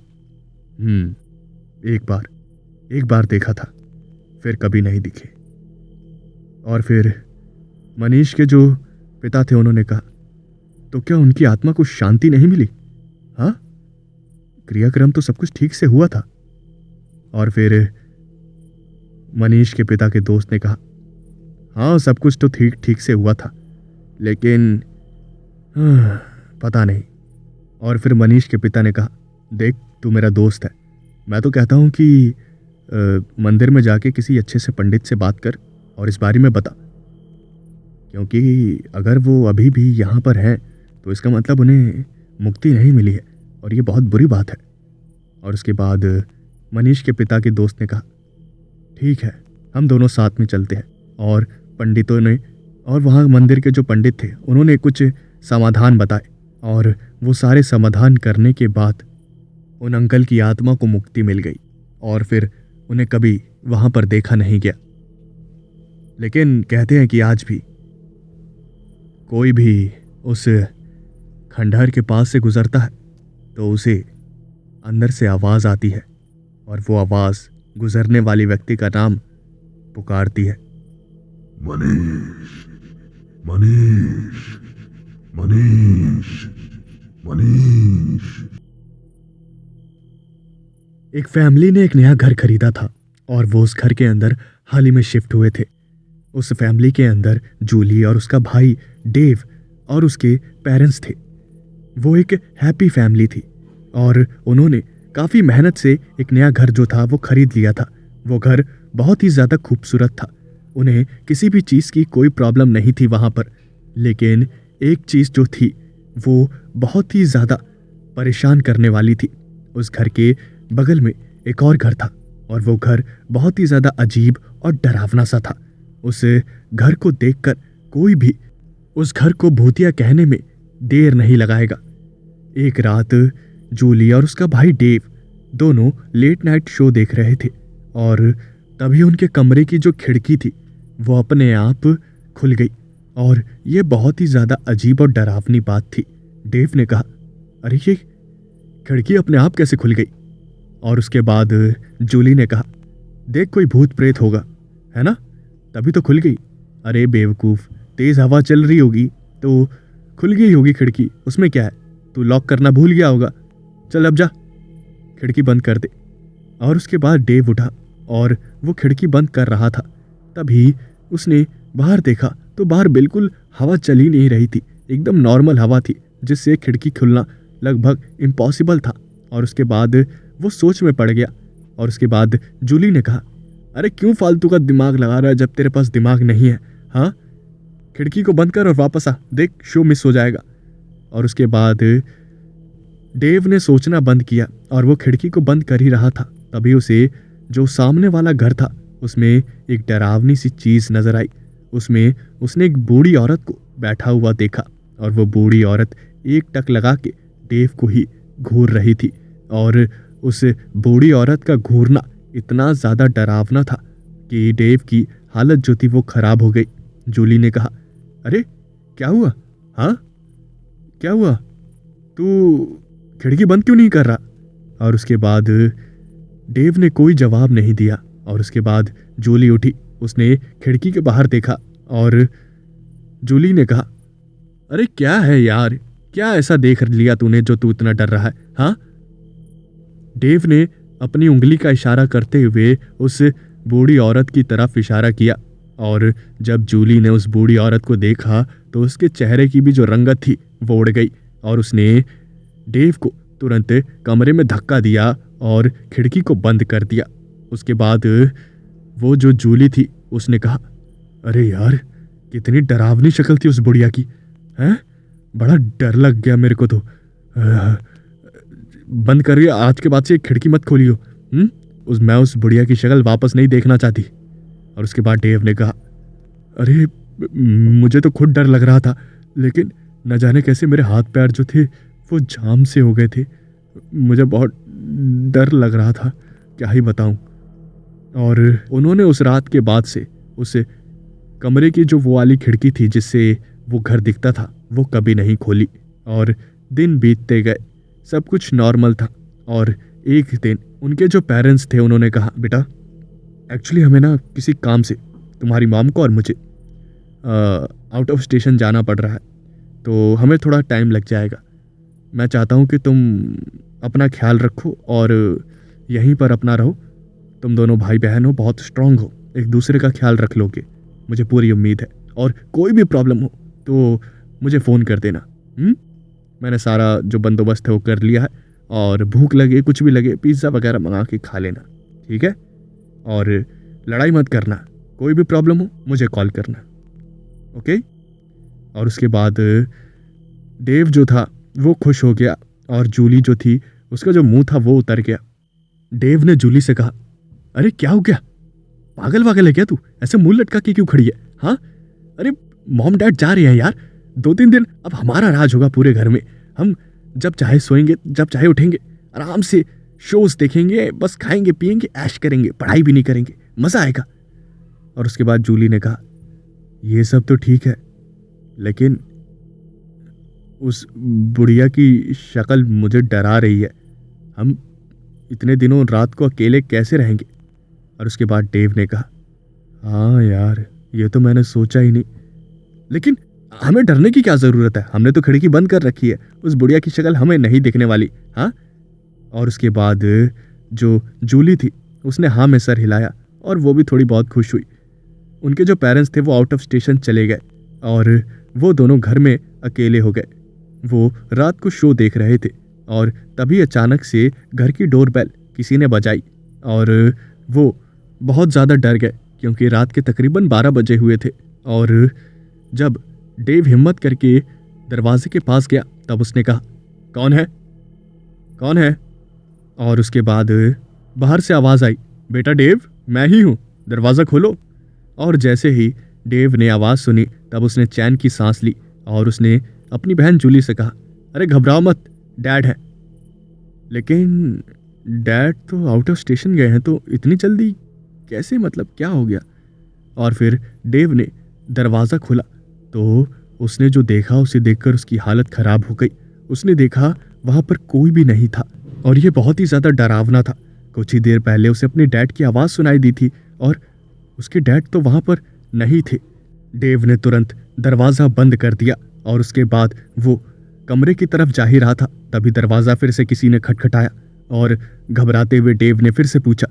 एक बार देखा था, फिर कभी नहीं दिखे। और फिर मनीष के जो पिता थे उन्होंने कहा तो क्या उनकी आत्मा को शांति नहीं मिली? हाँ, क्रियाक्रम तो सब कुछ ठीक से हुआ था। और फिर मनीष के पिता के दोस्त ने कहा हाँ सब कुछ तो ठीक से हुआ था, लेकिन पता नहीं। और फिर मनीष के पिता ने कहा देख तू मेरा दोस्त है, मैं तो कहता हूँ कि मंदिर में जाके किसी अच्छे से पंडित से बात कर और इस बारे में बता, क्योंकि अगर वो अभी भी यहाँ पर हैं तो इसका मतलब उन्हें मुक्ति नहीं मिली है और ये बहुत बुरी बात है। और उसके बाद मनीष के पिता के दोस्त ने कहा ठीक है हम दोनों साथ में चलते हैं। और पंडितों ने और वहाँ मंदिर के जो पंडित थे उन्होंने कुछ समाधान बताए और वो सारे समाधान करने के बाद उन अंकल की आत्मा को मुक्ति मिल गई और फिर उन्हें कभी वहाँ पर देखा नहीं गया। लेकिन कहते हैं कि आज भी कोई भी उस खंडहर के पास से गुजरता है तो उसे अंदर से आवाज़ आती है और वो आवाज़ गुजरने वाले व्यक्ति का नाम पुकारती है मनीष मनीष मनीष मनीष। एक फैमिली ने एक नया घर खरीदा था और वो उस घर के अंदर हाल ही में शिफ्ट हुए थे। उस फैमिली के अंदर जूली और उसका भाई डेव और उसके पेरेंट्स थे। वो एक हैप्पी फैमिली थी और उन्होंने काफ़ी मेहनत से एक नया घर जो था वो खरीद लिया था। वो घर बहुत ही ज़्यादा खूबसूरत था, उन्हें किसी भी चीज़ की कोई प्रॉब्लम नहीं थी वहाँ पर। लेकिन एक चीज़ जो थी वो बहुत ही ज़्यादा परेशान करने वाली थी। उस घर के बगल में एक और घर था और वो घर बहुत ही ज़्यादा अजीब और डरावना सा था। उस घर को देखकर कोई भी उस घर को भूतिया कहने में देर नहीं लगाएगा। एक रात जूली और उसका भाई डेव दोनों लेट नाइट शो देख रहे थे और तभी उनके कमरे की जो खिड़की थी वो अपने आप खुल गई और ये बहुत ही ज़्यादा अजीब और डरावनी बात थी। डेव ने कहा अरे ये खिड़की अपने आप कैसे खुल गई? और उसके बाद जूली ने कहा देख कोई भूत प्रेत होगा, है ना, तभी तो खुल गई। अरे बेवकूफ़, तेज़ हवा चल रही होगी तो खुल गई होगी खिड़की, उसमें क्या है, तू लॉक करना भूल गया होगा, चल अब जा खिड़की बंद कर दे। और उसके बाद डेव उठा और वो खिड़की बंद कर रहा था। तभी उसने बाहर देखा तो बाहर बिल्कुल हवा चल ही नहीं रही थी, एकदम नॉर्मल हवा थी जिससे खिड़की खुलना लगभग इम्पॉसिबल था। और उसके बाद वो सोच में पड़ गया और उसके बाद जूली ने कहा अरे क्यों फालतू का दिमाग लगा रहा है जब तेरे पास दिमाग नहीं है? हाँ, खिड़की को बंद कर और वापस आ, देख शो मिस हो जाएगा। और उसके बाद डेव ने सोचना बंद किया और वो खिड़की को बंद कर ही रहा था। तभी उसे जो सामने वाला घर था उसमें एक डरावनी सी चीज़ नजर आई। उसमें उसने एक बूढ़ी औरत को बैठा हुआ देखा और वो बूढ़ी औरत एक टक लगा के डेव को ही घूर रही थी। और उस बूढ़ी औरत का घूरना इतना ज़्यादा डरावना था कि डेव की हालत जो थी वो खराब हो गई। जूली ने कहा अरे क्या हुआ? हाँ क्या हुआ, तू खिड़की बंद क्यों नहीं कर रहा? और उसके बाद डेव ने कोई जवाब नहीं दिया और उसके बाद जूली उठी। उसने खिड़की के बाहर देखा और जूली ने कहा, अरे क्या है यार, क्या ऐसा देख लिया तूने जो तू इतना डर रहा है? हाँ? डेव ने अपनी उंगली का इशारा करते हुए उस बूढ़ी औरत की तरफ इशारा किया और जब जूली ने उस बूढ़ी औरत को देखा तो उसके चेहरे की भी जो रंगत थी वो उड़ गई और उसने डेव को तुरंत कमरे में धक्का दिया और खिड़की को बंद कर दिया। उसके बाद वो जो जूली थी उसने कहा, अरे यार कितनी डरावनी शक्ल थी उस बुढ़िया की, हैं? बड़ा डर लग गया मेरे को तो। बंद करिए, आज के बाद से खिड़की मत खोलियो। मैं उस बुढ़िया की शक्ल वापस नहीं देखना चाहती। और उसके बाद डेव ने कहा, अरे मुझे तो खुद डर लग रहा था, लेकिन न जाने कैसे मेरे हाथ पैर जो थे वो जाम से हो गए थे। मुझे बहुत डर लग रहा था, क्या ही बताऊं। और उन्होंने उस रात के बाद से उस कमरे की जो वो वाली खिड़की थी जिससे वो घर दिखता था वो कभी नहीं खोली। और दिन बीतते गए, सब कुछ नॉर्मल था। और एक दिन उनके जो पेरेंट्स थे उन्होंने कहा, बेटा एक्चुअली हमें ना किसी काम से तुम्हारी मॉम को और मुझे आउट ऑफ स्टेशन जाना पड़ रहा है, तो हमें थोड़ा टाइम लग जाएगा। मैं चाहता हूँ कि तुम अपना ख्याल रखो और यहीं पर अपना रहो। तुम दोनों भाई बहन हो, बहुत स्ट्रांग हो, एक दूसरे का ख्याल रख लोगे, मुझे पूरी उम्मीद है। और कोई भी प्रॉब्लम हो तो मुझे फ़ोन कर देना। मैंने सारा जो बंदोबस्त है वो कर लिया है और भूख लगे, कुछ भी लगे, पिज़्ज़ा वगैरह मंगा के खा लेना, ठीक है? और लड़ाई मत करना, कोई भी प्रॉब्लम हो मुझे कॉल करना, ओके? और उसके बाद डेव जो था वो खुश हो गया और जूली जो थी उसका जो मुंह था वो उतर गया। डेव ने जूली से कहा, अरे क्या हो गया, पागल वागल है क्या तू? ऐसे मुंह लटका के क्यों खड़ी है? हाँ, अरे मॉम डैड जा रहे हैं यार, 2-3 दिन अब हमारा राज होगा पूरे घर में। हम जब चाहे सोएंगे, जब चाहे उठेंगे, आराम से शोज देखेंगे, बस खाएंगे पिएंगे, ऐश करेंगे, पढ़ाई भी नहीं करेंगे, मजा आएगा। और उसके बाद जूली ने कहा, ये सब तो ठीक है, लेकिन उस बुढ़िया की शक्ल मुझे डरा रही है। हम इतने दिनों रात को अकेले कैसे रहेंगे? और उसके बाद डेव ने कहा, हाँ यार, ये तो मैंने सोचा ही नहीं, लेकिन हमें डरने की क्या ज़रूरत है? हमने तो खिड़की बंद कर रखी है, उस बुढ़िया की शक्ल हमें नहीं दिखने वाली। हाँ? और उसके बाद जो जूली थी उसने हाँ में सर हिलाया और वो भी थोड़ी बहुत खुश हुई। उनके जो पेरेंट्स थे वो आउट ऑफ स्टेशन चले गए और वो दोनों घर में अकेले हो गए। वो रात को शो देख रहे थे और तभी अचानक से घर की डोरबेल किसी ने बजाई और वो बहुत ज़्यादा डर गए क्योंकि रात के तकरीबन 12 बजे हुए थे। और जब डेव हिम्मत करके दरवाजे के पास गया तब उसने कहा, कौन है? कौन है? और उसके बाद बाहर से आवाज़ आई, बेटा डेव, मैं ही हूँ, दरवाज़ा खोलो। और जैसे ही डेव ने आवाज़ सुनी तब उसने चैन की सांस ली और उसने अपनी बहन जूली से कहा, अरे घबराओ मत, डैड है। लेकिन डैड तो आउट ऑफ स्टेशन गए हैं, तो इतनी जल्दी कैसे, मतलब क्या हो गया? और फिर डेव ने दरवाज़ा खोला तो उसने जो देखा उसे देखकर उसकी हालत ख़राब हो गई। उसने देखा वहाँ पर कोई भी नहीं था और ये बहुत ही ज़्यादा डरावना था। कुछ ही देर पहले उसे अपने डैड की आवाज़ सुनाई दी थी और उसके डैड तो वहाँ पर नहीं थे। डेव ने तुरंत दरवाज़ा बंद कर दिया और उसके बाद वो कमरे की तरफ जा ही रहा था तभी दरवाज़ा फिर से किसी ने खटखटाया और घबराते हुए डेव ने फिर से पूछा,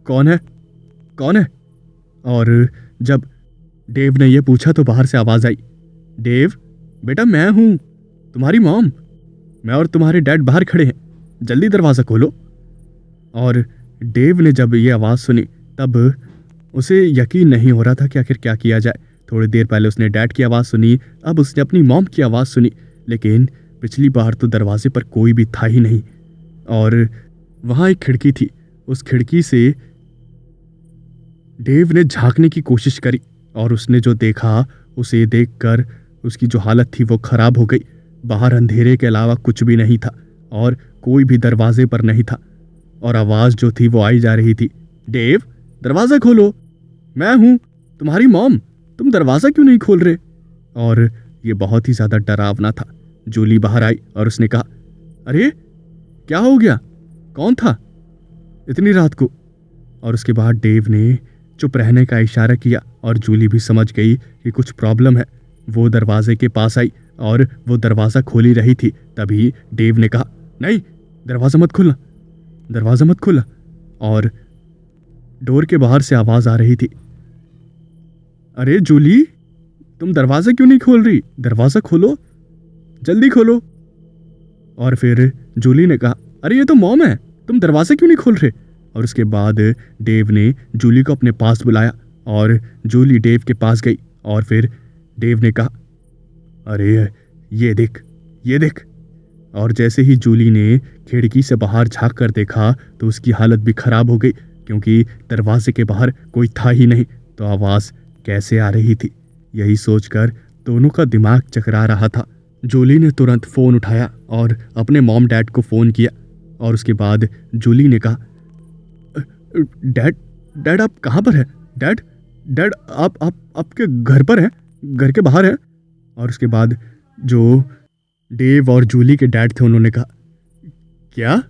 कौन है? कौन है? और जब डेव ने यह पूछा तो बाहर से आवाज़ आई, डेव बेटा मैं हूँ, तुम्हारी मॉम, मैं और तुम्हारे डैड बाहर खड़े हैं, जल्दी दरवाज़ा खोलो। और डेव ने जब ये आवाज़ सुनी तब उसे यकीन नहीं हो रहा था कि आखिर क्या किया जाए। थोड़ी देर पहले उसने डैड की आवाज़ सुनी, अब उसने अपनी मॉम की आवाज़ सुनी, लेकिन पिछली बार तो दरवाजे पर कोई भी था ही नहीं। और वहाँ एक खिड़की थी, उस खिड़की से डेव ने झांकने की कोशिश करी और उसने जो देखा उसे देखकर उसकी जो हालत थी वो ख़राब हो गई। बाहर अंधेरे के अलावा कुछ भी नहीं था और कोई भी दरवाजे पर नहीं था और आवाज़ जो थी वो आई जा रही थी, डेव दरवाज़ा खोलो, मैं हूँ तुम्हारी मॉम, तुम दरवाज़ा क्यों नहीं खोल रहे? और ये बहुत ही ज़्यादा डरावना था। जूली बाहर आई और उसने कहा, अरे क्या हो गया, कौन था? इतनी रात को? और उसके बाद डेव ने चुप रहने का इशारा किया और जूली भी समझ गई कि कुछ प्रॉब्लम है। वो दरवाजे के पास आई और वो दरवाज़ा खोली रही थी। तभी डेव ने कहा, नहीं, दरवाज़ा मत खोलना, दरवाज़ा मत खोलना। और डोर के बाहर से आवाज़ आ रही थी, अरे जूली, तुम दरवाज़ा क्यों नहीं खोल रही? दरवाज़ा खोलो, जल्दी खोलो। और फिर जूली ने कहा, अरे ये तो मॉम है, तुम दरवाज़ा क्यों नहीं खोल रहे? और उसके बाद डेव ने जूली को अपने पास बुलाया और जूली डेव के पास गई और फिर डेव ने कहा, अरे ये देख, ये देख। और जैसे ही जूली ने खिड़की से बाहर झांक कर देखा तो उसकी हालत भी खराब हो गई, क्योंकि दरवाजे के बाहर कोई था ही नहीं, तो आवाज़ कैसे आ रही थी? यही सोचकर दोनों का दिमाग चकरा रहा था। जूली ने तुरंत फ़ोन उठाया और अपने मॉम डैड को फ़ोन किया। और उसके बाद जूली ने कहा, डैड आप कहाँ पर हैं? डैड आप आपके घर पर हैं, घर के बाहर हैं? और उसके बाद जो डेव और जूली के डैड थे उन्होंने कहा, क्या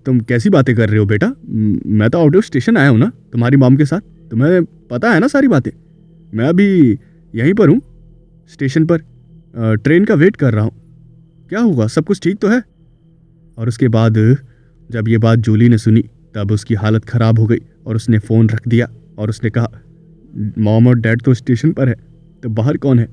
तुम कैसी बातें कर रहे हो बेटा? मैं तो आउट ऑफ स्टेशन आया हूँ ना तुम्हारी मॉम के साथ, तुम्हें पता है ना सारी बातें। मैं अभी यहीं पर हूँ स्टेशन पर, ट्रेन का वेट कर रहा हूँ। क्या हुआ, सब कुछ ठीक तो है? और उसके बाद जब ये बात जूली ने सुनी तब उसकी हालत ख़राब हो गई और उसने फ़ोन रख दिया और उसने कहा, मॉम और डैड तो स्टेशन पर है, तो बाहर कौन है?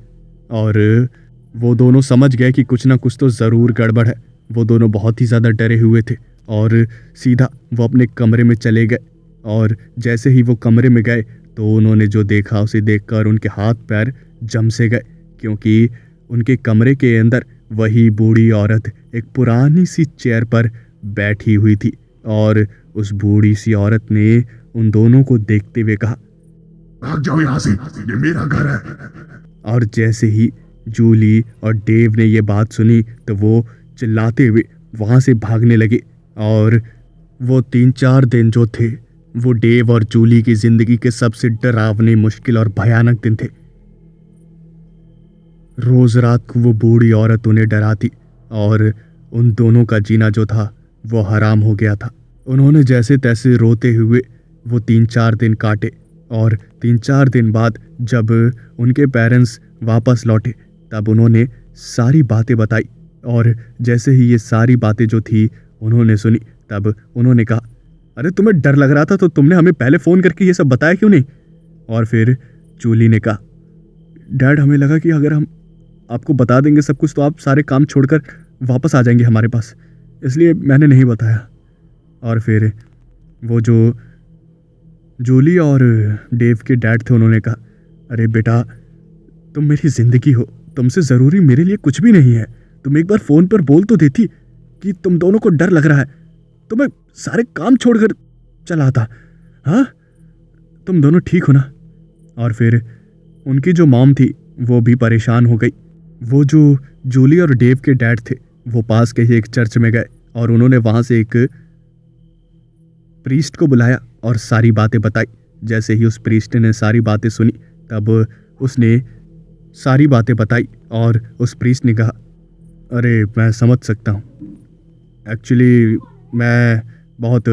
और वो दोनों समझ गए कि कुछ ना कुछ तो ज़रूर गड़बड़ है। वो दोनों बहुत ही ज़्यादा डरे हुए थे और सीधा वो अपने कमरे में चले गए। और जैसे ही वो कमरे में गए तो उन्होंने जो देखा उसे देखकर उनके हाथ पैर जम से गए, क्योंकि उनके कमरे के अंदर वही बूढ़ी औरत एक पुरानी सी चेयर पर बैठी हुई थी। और उस बूढ़ी सी औरत ने उन दोनों को देखते हुए कहा, भाग जाओ यहाँ से, ये मेरा घर है। और जैसे ही जूली और डेव ने ये बात सुनी तो वो चिल्लाते हुए वहाँ से भागने लगे। और वो 3-4 दिन जो थे वो डेव और जूली की ज़िंदगी के सबसे डरावने, मुश्किल और भयानक दिन थे। रोज़ रात को वो बूढ़ी औरत उन्हें डराती और उन दोनों का जीना जो था वो हराम हो गया था। उन्होंने जैसे तैसे रोते हुए वो 3-4 दिन काटे और 3-4 दिन बाद जब उनके पेरेंट्स वापस लौटे तब उन्होंने सारी बातें बताई। और जैसे ही ये सारी बातें जो थी उन्होंने सुनी तब उन्होंने कहा, अरे तुम्हें डर लग रहा था तो तुमने हमें पहले फ़ोन करके ये सब बताया क्यों नहीं? और फिर जूली ने कहा, डैड हमें लगा कि अगर हम आपको बता देंगे सब कुछ तो आप सारे काम छोड़कर वापस आ जाएंगे हमारे पास, इसलिए मैंने नहीं बताया। और फिर वो जो जूली और डेव के डैड थे उन्होंने कहा, अरे बेटा तुम मेरी ज़िंदगी हो, तुमसे ज़रूरी मेरे लिए कुछ भी नहीं है। तुम एक बार फ़ोन पर बोल तो देती कि तुम दोनों को डर लग रहा है, तो मैं सारे काम छोड़कर चला आता। हाँ, तुम दोनों ठीक हो ना? और फिर उनकी जो मॉम थी वो भी परेशान हो गई। वो जो जूली और डेव के डैड थे वो पास के ही एक चर्च में गए और उन्होंने वहाँ से एक प्रीस्ट को बुलाया और सारी बातें बताई। जैसे ही उस प्रीस्ट ने सारी बातें सुनी तब उसने सारी बातें बताई और उस प्रीस्ट ने कहा, अरे मैं समझ सकता हूँ, एक्चुअली मैं बहुत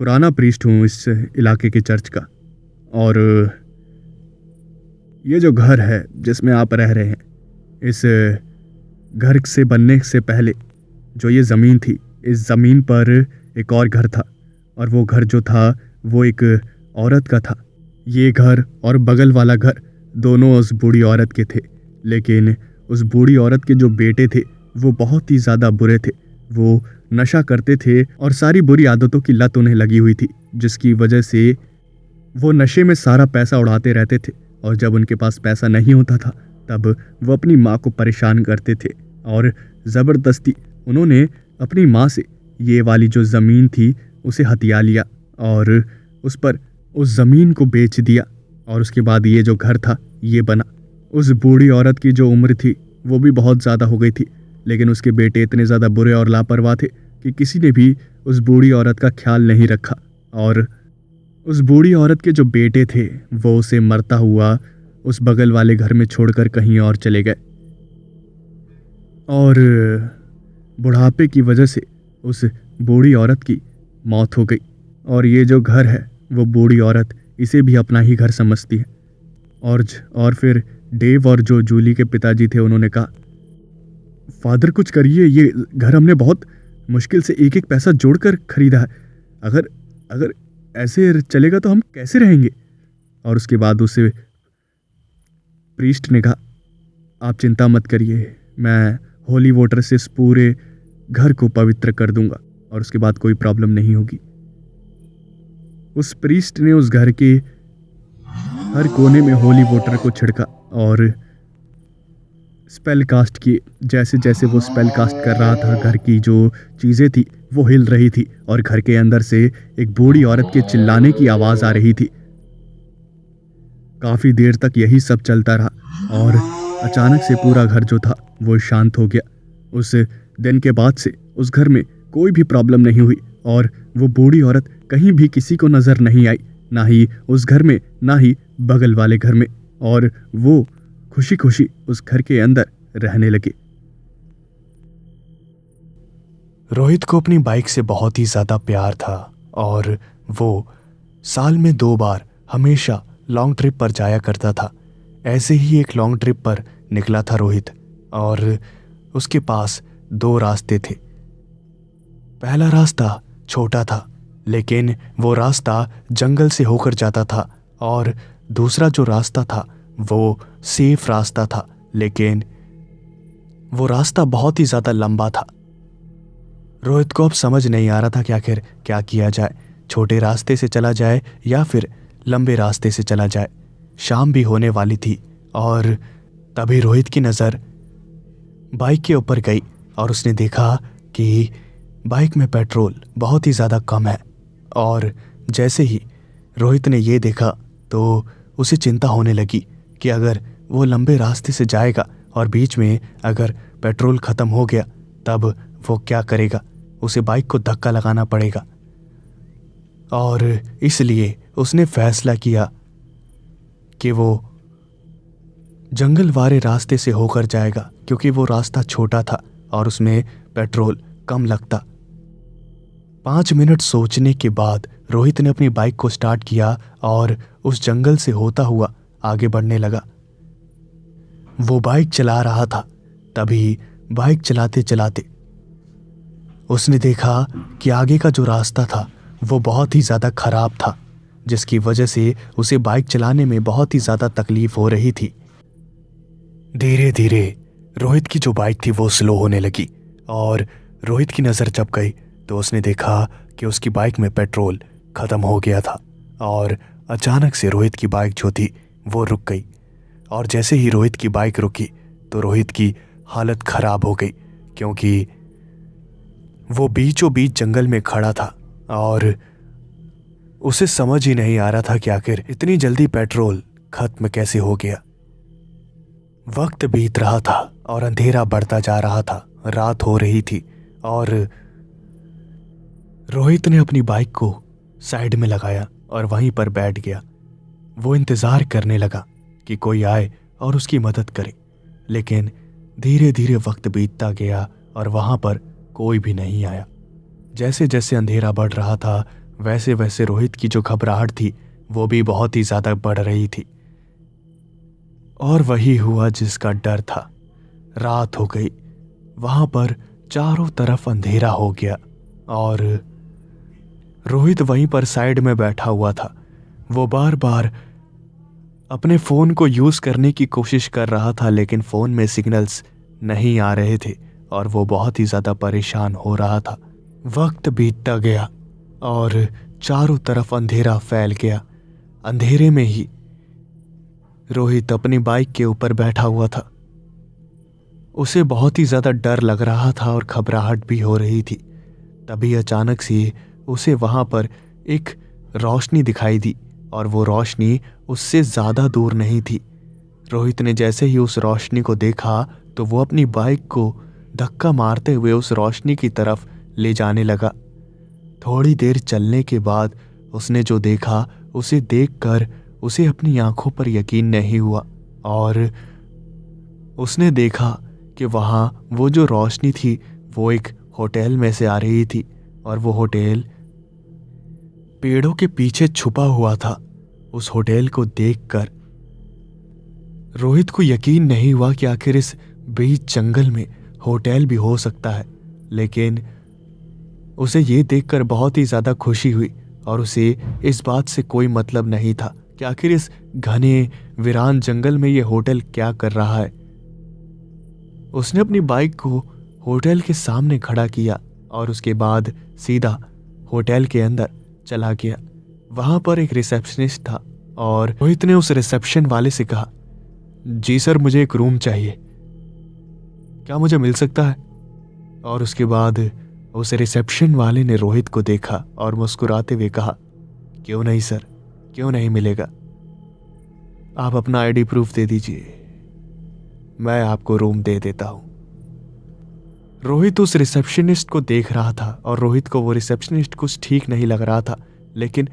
पुराना प्रीस्ट हूँ इस इलाके के चर्च का, और ये जो घर है जिसमें आप रह रहे हैं, इस घर से बनने से पहले जो ये ज़मीन थी, इस ज़मीन पर एक और घर था और वो घर जो था वो एक औरत का था। ये घर और बगल वाला घर दोनों उस बूढ़ी औरत के थे, लेकिन उस बूढ़ी औरत के जो बेटे थे वो बहुत ही ज़्यादा बुरे थे। वो नशा करते थे और सारी बुरी आदतों की लत उन्हें लगी हुई थी, जिसकी वजह से वो नशे में सारा पैसा उड़ाते रहते थे। और जब उनके पास पैसा नहीं होता था तब वो अपनी माँ को परेशान करते थे और ज़बरदस्ती उन्होंने अपनी माँ से ये वाली जो ज़मीन थी उसे हथिया लिया और उस पर उस ज़मीन को बेच दिया। और उसके बाद ये जो घर था ये बना। उस बूढ़ी औरत की जो उम्र थी वो भी बहुत ज़्यादा हो गई थी, लेकिन उसके बेटे इतने ज़्यादा बुरे और लापरवाह थे कि किसी ने भी उस बूढ़ी औरत का ख्याल नहीं रखा। और उस बूढ़ी औरत के जो बेटे थे वो उसे मरता हुआ उस बगल वाले घर में छोड़कर कहीं और चले गए। और बुढ़ापे की वजह से उस बूढ़ी औरत की मौत हो गई और ये जो घर है वो बूढ़ी औरत इसे भी अपना ही घर समझती है। और फिर डेव और जो जूली के पिताजी थे उन्होंने कहा, फादर कुछ करिए, ये घर हमने बहुत मुश्किल से एक एक पैसा जोड़कर खरीदा है, अगर ऐसे चलेगा तो हम कैसे रहेंगे। और उसके बाद उसे प्रीस्ट ने कहा, आप चिंता मत करिए, मैं होली वाटर से इस पूरे घर को पवित्र कर दूंगा और उसके बाद कोई प्रॉब्लम नहीं होगी। उस प्रीस्ट ने उस घर के हर कोने में होली वाटर को छिड़का और स्पेल कास्ट किए। जैसे जैसे वो स्पेल कास्ट कर रहा था, घर की जो चीज़ें थी वो हिल रही थी और घर के अंदर से एक बूढ़ी औरत के चिल्लाने की आवाज़ आ रही थी। काफ़ी देर तक यही सब चलता रहा और अचानक से पूरा घर जो था वो शांत हो गया। उस दिन के बाद से उस घर में कोई भी प्रॉब्लम नहीं हुई और वो बूढ़ी औरत कहीं भी किसी को नज़र नहीं आई, ना ही उस घर में ना ही बगल वाले घर में, और वो खुशी खुशी उस घर के अंदर रहने लगे। रोहित को अपनी बाइक से बहुत ही ज़्यादा प्यार था और वो साल में 2 बार हमेशा लॉन्ग ट्रिप पर जाया करता था। ऐसे ही एक लॉन्ग ट्रिप पर निकला था रोहित और उसके पास 2 रास्ते थे। पहला रास्ता छोटा था लेकिन वो रास्ता जंगल से होकर जाता था और दूसरा जो रास्ता था वो सेफ रास्ता था, लेकिन वो रास्ता बहुत ही ज़्यादा लंबा था। रोहित को अब समझ नहीं आ रहा था कि आखिर क्या किया जाए, छोटे रास्ते से चला जाए या फिर लंबे रास्ते से चला जाए। शाम भी होने वाली थी और तभी रोहित की नज़र बाइक के ऊपर गई और उसने देखा कि बाइक में पेट्रोल बहुत ही ज़्यादा कम है। और जैसे ही रोहित ने ये देखा तो उसे चिंता होने लगी कि अगर वो लंबे रास्ते से जाएगा और बीच में अगर पेट्रोल ख़त्म हो गया तब वो क्या करेगा, उसे बाइक को धक्का लगाना पड़ेगा। और इसलिए उसने फैसला किया कि वो जंगल वाले रास्ते से होकर जाएगा क्योंकि वो रास्ता छोटा था और उसमें पेट्रोल कम लगता। 5 मिनट सोचने के बाद रोहित ने अपनी बाइक को स्टार्ट किया और उस जंगल से होता हुआ आगे बढ़ने लगा। वो बाइक चला रहा था, तभी बाइक चलाते चलाते उसने देखा कि आगे का जो रास्ता था वो बहुत ही ज़्यादा ख़राब था, जिसकी वजह से उसे बाइक चलाने में बहुत ही ज़्यादा तकलीफ़ हो रही थी। धीरे धीरे रोहित की जो बाइक थी वो स्लो होने लगी और रोहित की नज़र जब गई तो उसने देखा कि उसकी बाइक में पेट्रोल ख़त्म हो गया था और अचानक से रोहित की बाइक जो थी वो रुक गई। और जैसे ही रोहित की बाइक रुकी तो रोहित की हालत ख़राब हो गई क्योंकि वो बीचों बीच जंगल में खड़ा था और उसे समझ ही नहीं आ रहा था कि आखिर इतनी जल्दी पेट्रोल ख़त्म कैसे हो गया। वक्त बीत रहा था और अंधेरा बढ़ता जा रहा था, रात हो रही थी और रोहित ने अपनी बाइक को साइड में लगाया और वहीं पर बैठ गया। वो इंतज़ार करने लगा कि कोई आए और उसकी मदद करे, लेकिन धीरे धीरे वक्त बीतता गया और वहाँ पर कोई भी नहीं आया। जैसे जैसे अंधेरा बढ़ रहा था वैसे वैसे रोहित की जो घबराहट थी वो भी बहुत ही ज़्यादा बढ़ रही थी और वही हुआ जिसका डर था। रात हो गई, वहाँ पर चारों तरफ अंधेरा हो गया और रोहित वहीं पर साइड में बैठा हुआ था। वो बार बार अपने फ़ोन को यूज़ करने की कोशिश कर रहा था लेकिन फ़ोन में सिग्नल्स नहीं आ रहे थे और वो बहुत ही ज़्यादा परेशान हो रहा था। वक्त बीतता गया और चारों तरफ अंधेरा फैल गया। अंधेरे में ही रोहित अपनी बाइक के ऊपर बैठा हुआ था। उसे बहुत ही ज़्यादा डर लग रहा था और घबराहट भी हो रही थी। तभी अचानक से उसे वहाँ पर एक रोशनी दिखाई दी और वो रोशनी उससे ज़्यादा दूर नहीं थी। रोहित ने जैसे ही उस रोशनी को देखा तो वो अपनी बाइक को धक्का मारते हुए उस रोशनी की तरफ ले जाने लगा। थोड़ी देर चलने के बाद उसने जो देखा उसे देखकर उसे अपनी आंखों पर यकीन नहीं हुआ और उसने देखा कि वहाँ वो जो रोशनी थी वो एक होटल में से आ रही थी और वो होटल पेड़ों के पीछे छुपा हुआ था। उस होटल को देखकर रोहित को यकीन नहीं हुआ कि आखिर इस बीच जंगल में होटल भी हो सकता है, लेकिन उसे ये देखकर बहुत ही ज़्यादा खुशी हुई और उसे इस बात से कोई मतलब नहीं था कि आखिर इस घने वीरान जंगल में ये होटल क्या कर रहा है। उसने अपनी बाइक को होटल के सामने खड़ा किया और उसके बाद सीधा होटल के अंदर चला गया। वहाँ पर एक रिसेप्शनिस्ट था और रोहित ने उस रिसेप्शन वाले से कहा, जी सर, मुझे एक रूम चाहिए, क्या मुझे मिल सकता है? और उसके बाद उस रिसेप्शन वाले ने रोहित को देखा और मुस्कुराते हुए कहा, क्यों नहीं सर, क्यों नहीं मिलेगा, आप अपना आईडी प्रूफ दे दीजिए, मैं आपको रूम दे देता हूं। रोहित उस रिसेप्शनिस्ट को देख रहा था और रोहित को वो रिसेप्शनिस्ट कुछ ठीक नहीं लग रहा था, लेकिन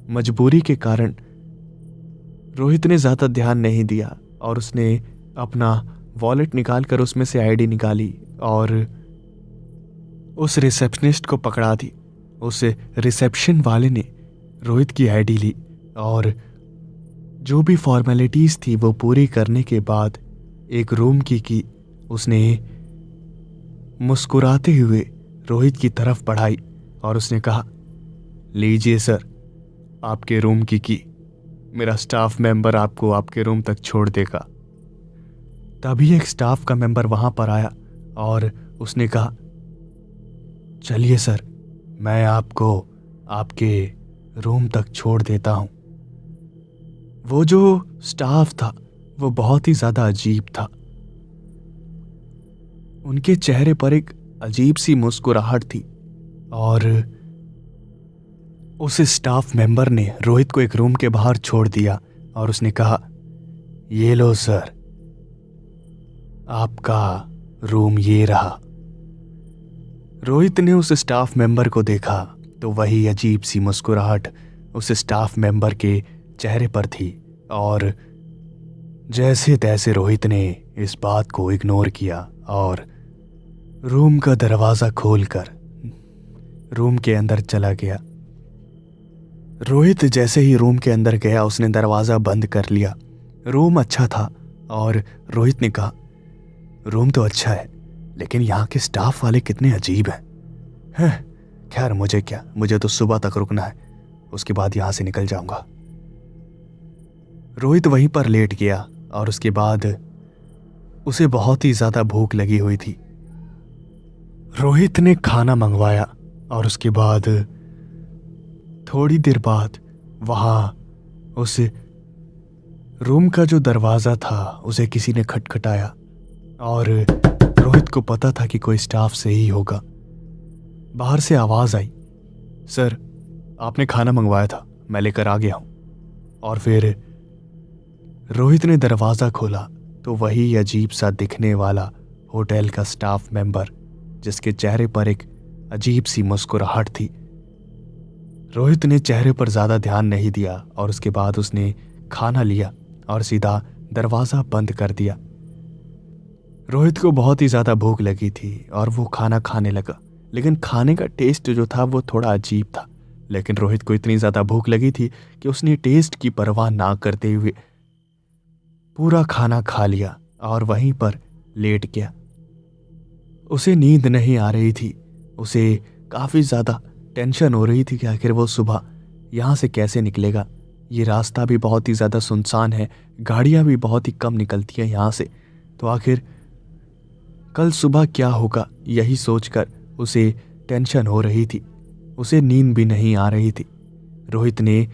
मजबूरी के कारण रोहित ने ज़्यादा ध्यान नहीं दिया और उसने अपना वॉलेट निकाल कर उसमें से आईडी निकाली और उस रिसेप्शनिस्ट को पकड़ा दी। उस रिसेप्शन वाले ने रोहित की आईडी ली और जो भी फॉर्मेलिटीज़ थी वो पूरी करने के बाद एक रूम की उसने मुस्कुराते हुए रोहित की तरफ बढ़ाई और उसने कहा, लीजिए सर, आपके रूम की मेरा स्टाफ मेंबर आपको आपके रूम तक छोड़ देगा। तभी एक स्टाफ का मेंबर वहां पर आया और उसने कहा, चलिए सर, मैं आपको आपके रूम तक छोड़ देता हूं। वो जो स्टाफ था वो बहुत ही ज़्यादा अजीब था। उनके चेहरे पर एक अजीब सी मुस्कुराहट थी और उस स्टाफ मेंबर ने रोहित को एक रूम के बाहर छोड़ दिया और उसने कहा, ये लो सर, आपका रूम ये रहा। रोहित ने उस स्टाफ मेंबर को देखा तो वही अजीब सी मुस्कुराहट उस स्टाफ मेंबर के चेहरे पर थी और जैसे तैसे रोहित ने इस बात को इग्नोर किया और रूम का दरवाज़ा खोलकर रूम के अंदर चला गया। रोहित जैसे ही रूम के अंदर गया उसने दरवाज़ा बंद कर लिया। रूम अच्छा था और रोहित ने कहा, रूम तो अच्छा है लेकिन यहाँ के स्टाफ वाले कितने अजीब हैं। खैर मुझे क्या, मुझे तो सुबह तक रुकना है, उसके बाद यहाँ से निकल जाऊंगा। रोहित वहीं पर लेट गया और उसके बाद उसे बहुत ही ज़्यादा भूख लगी हुई थी। रोहित ने खाना मंगवाया और उसके बाद थोड़ी देर बाद वहाँ उस रूम का जो दरवाज़ा था उसे किसी ने खटखटाया और रोहित को पता था कि कोई स्टाफ से ही होगा। बाहर से आवाज़ आई, सर आपने खाना मंगवाया था, मैं लेकर आ गया हूँ। और फिर रोहित ने दरवाज़ा खोला तो वही अजीब सा दिखने वाला होटल का स्टाफ मेंबर, जिसके चेहरे पर एक अजीब सी मुस्कुराहट थी। रोहित ने चेहरे पर ज़्यादा ध्यान नहीं दिया और उसके बाद उसने खाना लिया और सीधा दरवाज़ा बंद कर दिया। रोहित को बहुत ही ज़्यादा भूख लगी थी और वो खाना खाने लगा, लेकिन खाने का टेस्ट जो था वो थोड़ा अजीब था। लेकिन रोहित को इतनी ज़्यादा भूख लगी थी कि उसने टेस्ट की परवाह ना करते हुए पूरा खाना खा लिया और वहीं पर लेट गया। उसे नींद नहीं आ रही थी, उसे काफ़ी ज़्यादा टेंशन हो रही थी कि आखिर वो सुबह यहाँ से कैसे निकलेगा। ये रास्ता भी बहुत ही ज़्यादा सुनसान है, गाड़ियाँ भी बहुत ही कम निकलती हैं यहाँ से, तो आखिर कल सुबह क्या होगा यही सोचकर उसे टेंशन हो रही थी। उसे नींद भी नहीं आ रही थी। रोहित ने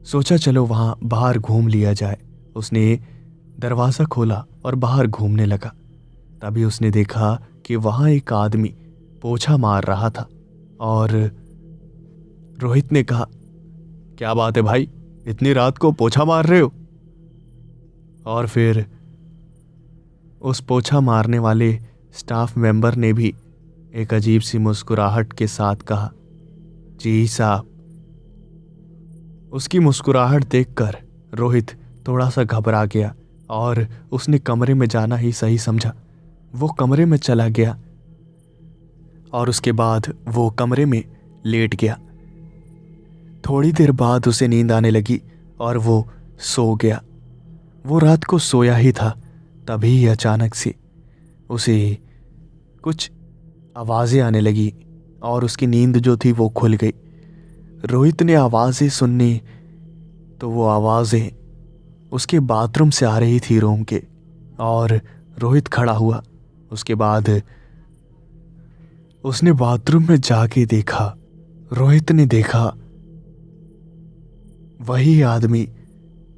सोचा चलो वहाँ बाहर घूम लिया जाए। उसने दरवाज़ा खोला और बाहर घूमने लगा। तभी उसने देखा कि वहाँ एक आदमी पोछा मार रहा था और रोहित ने कहा, क्या बात है भाई, इतनी रात को पोछा मार रहे हो? और फिर उस पोछा मारने वाले स्टाफ मेंबर ने भी एक अजीब सी मुस्कुराहट के साथ कहा, जी साहब। उसकी मुस्कुराहट देखकर रोहित थोड़ा सा घबरा गया और उसने कमरे में जाना ही सही समझा। वो कमरे में चला गया और उसके बाद वो कमरे में लेट गया। थोड़ी देर बाद उसे नींद आने लगी और वो सो गया। वो रात को सोया ही था, तभी अचानक से उसे कुछ आवाज़ें आने लगी और उसकी नींद जो थी वो खुल गई। रोहित ने आवाज़ें सुनी तो वो आवाज़ें उसके बाथरूम से आ रही थी रूम के, और रोहित खड़ा हुआ। उसके बाद उसने बाथरूम में जाके देखा। रोहित ने देखा वही आदमी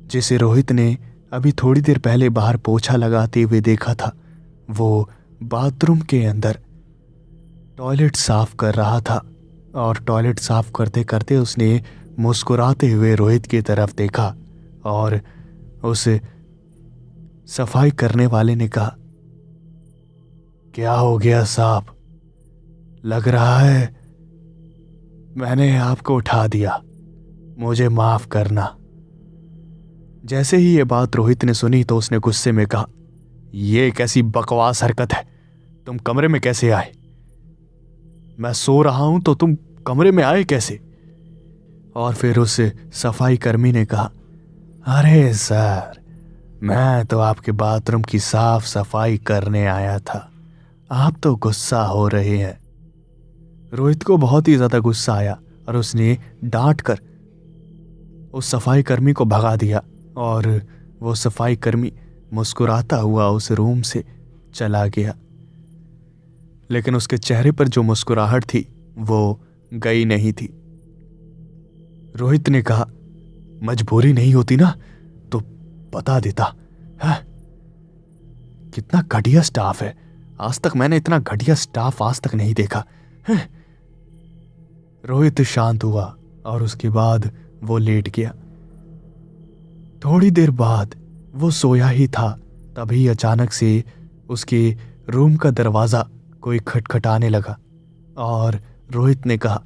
जिसे रोहित ने अभी थोड़ी देर पहले बाहर पोछा लगाते हुए देखा था, वो बाथरूम के अंदर टॉयलेट साफ कर रहा था। और टॉयलेट साफ करते करते उसने मुस्कुराते हुए रोहित की तरफ देखा और उस सफाई करने वाले ने कहा, क्या हो गया साहब? लग रहा है मैंने आपको उठा दिया, मुझे माफ करना। जैसे ही ये बात रोहित ने सुनी तो उसने गुस्से में कहा, ये कैसी बकवास हरकत है? तुम कमरे में कैसे आए? मैं सो रहा हूं तो तुम कमरे में आए कैसे? और फिर उस सफाई कर्मी ने कहा, अरे सर, मैं तो आपके बाथरूम की साफ सफाई करने आया था, आप तो गुस्सा हो रहे हैं। रोहित को बहुत ही ज्यादा गुस्सा आया और उसने डांट कर उस सफाई कर्मी को भगा दिया और वो सफाई कर्मी मुस्कुराता हुआ उस रूम से चला गया। लेकिन उसके चेहरे पर जो मुस्कुराहट थी वो गई नहीं थी। रोहित ने कहा, मजबूरी नहीं होती ना तो बता देता है। कितना घटिया स्टाफ है, आज तक मैंने इतना घटिया स्टाफ आज तक नहीं देखा है। रोहित शांत हुआ और उसके बाद वो लेट गया। थोड़ी देर बाद वो सोया ही था, तभी अचानक से उसके रूम का दरवाजा कोई खटखटाने लगा और रोहित ने कहा,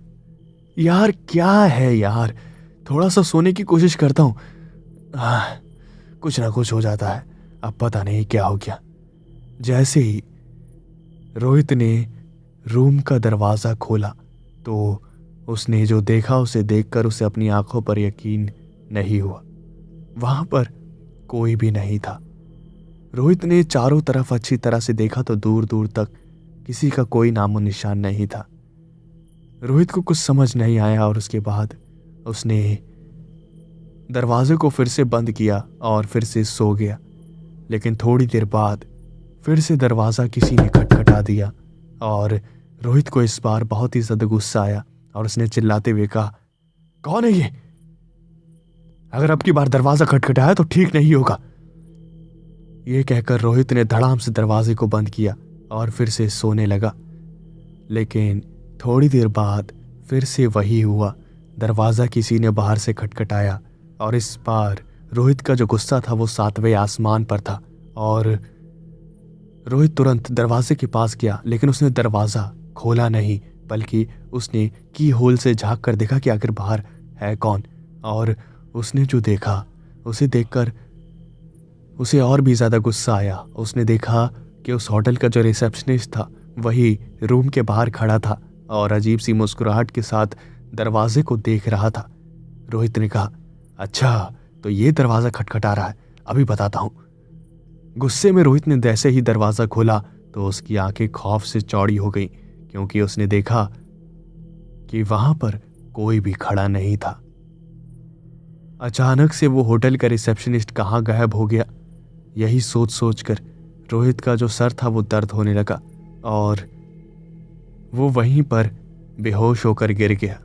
यार क्या है यार, थोड़ा सा सोने की कोशिश करता हूं, कुछ ना कुछ हो जाता है, अब पता नहीं क्या हो गया। जैसे ही रोहित ने रूम का दरवाजा खोला तो उसने जो देखा उसे देखकर उसे अपनी आंखों पर यकीन नहीं हुआ। वहां पर कोई भी नहीं था। रोहित ने चारों तरफ अच्छी तरह से देखा तो दूर दूर तक किसी का कोई नामो निशान नहीं था। रोहित को कुछ समझ नहीं आया और उसके बाद उसने दरवाजे को फिर से बंद किया और फिर से सो गया। लेकिन थोड़ी देर बाद फिर से दरवाज़ा किसी ने खटखटा दिया और रोहित को इस बार बहुत ही ज़्यादा गुस्सा आया और उसने चिल्लाते हुए कहा, कौन है ये? अगर अब की बार दरवाज़ा खटखटाया तो ठीक नहीं होगा। ये कहकर रोहित ने धड़ाम से दरवाजे को बंद किया और फिर से सोने लगा। लेकिन थोड़ी देर बाद फिर से वही हुआ, दरवाज़ा किसी ने बाहर से खटखटाया और इस बार रोहित का जो गुस्सा था वो 7वें आसमान पर था। और रोहित तुरंत दरवाजे के पास गया, लेकिन उसने दरवाज़ा खोला नहीं, बल्कि उसने की होल से झांक कर देखा कि आखिर बाहर है कौन। और उसने जो देखा उसे देखकर उसे और भी ज़्यादा गुस्सा आया। उसने देखा कि उस होटल का जो रिसेप्शनिस्ट था वही रूम के बाहर खड़ा था और अजीब सी मुस्कुराहट के साथ दरवाजे को देख रहा था। रोहित ने कहा, अच्छा तो ये दरवाज़ा खटखटा रहा है, अभी बताता हूँ। गुस्से में रोहित ने जैसे ही दरवाज़ा खोला तो उसकी आंखें खौफ से चौड़ी हो गईं, क्योंकि उसने देखा कि वहां पर कोई भी खड़ा नहीं था। अचानक से वो होटल का रिसेप्शनिस्ट कहाँ गायब हो गया, यही सोच सोचकर रोहित का जो सर था वो दर्द होने लगा और वो वहीं पर बेहोश होकर गिर गया।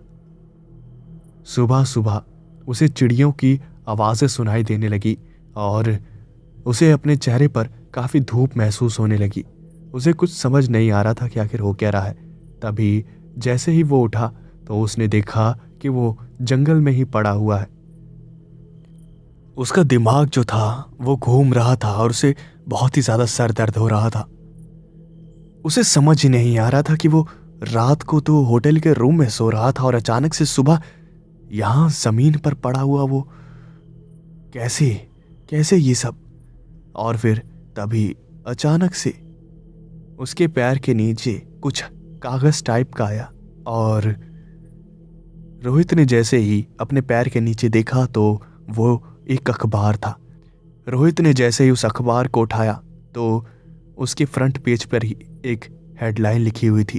सुबह सुबह उसे चिड़ियों की आवाज़ें सुनाई देने लगी और उसे अपने चेहरे पर काफ़ी धूप महसूस होने लगी। उसे कुछ समझ नहीं आ रहा था कि आखिर हो क्या रहा है। तभी जैसे ही वो उठा तो उसने देखा कि वो जंगल में ही पड़ा हुआ है। उसका दिमाग जो था वो घूम रहा था और उसे बहुत ही ज़्यादा सर दर्द हो रहा था। उसे समझ ही नहीं आ रहा था कि वो रात को तो होटल के रूम में सो रहा था और अचानक से सुबह यहाँ ज़मीन पर पड़ा हुआ वो कैसे ये सब। और फिर तभी अचानक से उसके पैर के नीचे कुछ कागज़ टाइप का आया और रोहित ने जैसे ही अपने पैर के नीचे देखा तो वो एक अखबार था। रोहित ने जैसे ही उस अखबार को उठाया तो उसके फ्रंट पेज पर ही एक हेडलाइन लिखी हुई थी,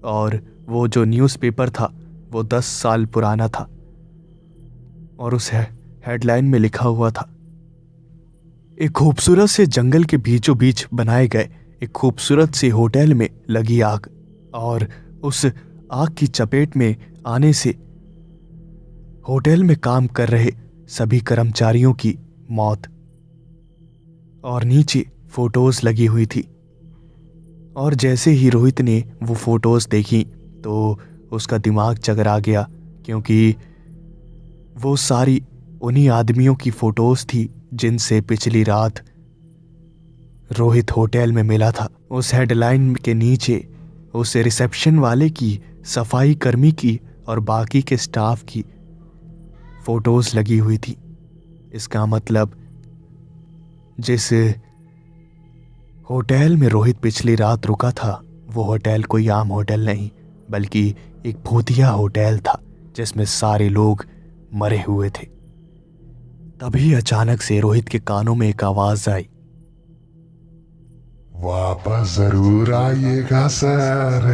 और वो जो न्यूज़पेपर था वो 10 साल पुराना था। और उस हेडलाइन में लिखा हुआ था, एक खूबसूरत से जंगल के बीचों बीच बनाए गए एक खूबसूरत से होटल में लगी आग, और उस आग की चपेट में आने से होटल में काम कर रहे सभी कर्मचारियों की मौत। और नीचे फोटोज लगी हुई थी। और जैसे ही रोहित ने वो फोटोज देखी तो उसका दिमाग चकरा गया, क्योंकि वो सारी उन्हीं आदमियों की फोटोज थी जिनसे पिछली रात रोहित होटल में मिला था। उस हेडलाइन के नीचे उस रिसेप्शन वाले की, सफाई कर्मी की और बाकी के स्टाफ की फोटोज लगी हुई थी। इसका मतलब जिस होटल में रोहित पिछली रात रुका था वो होटल कोई आम होटल नहीं, बल्कि एक भूतिया होटल था जिसमें सारे लोग मरे हुए थे। तभी अचानक से रोहित के कानों में एक आवाज आई, वापस जरूर आइएगा सर।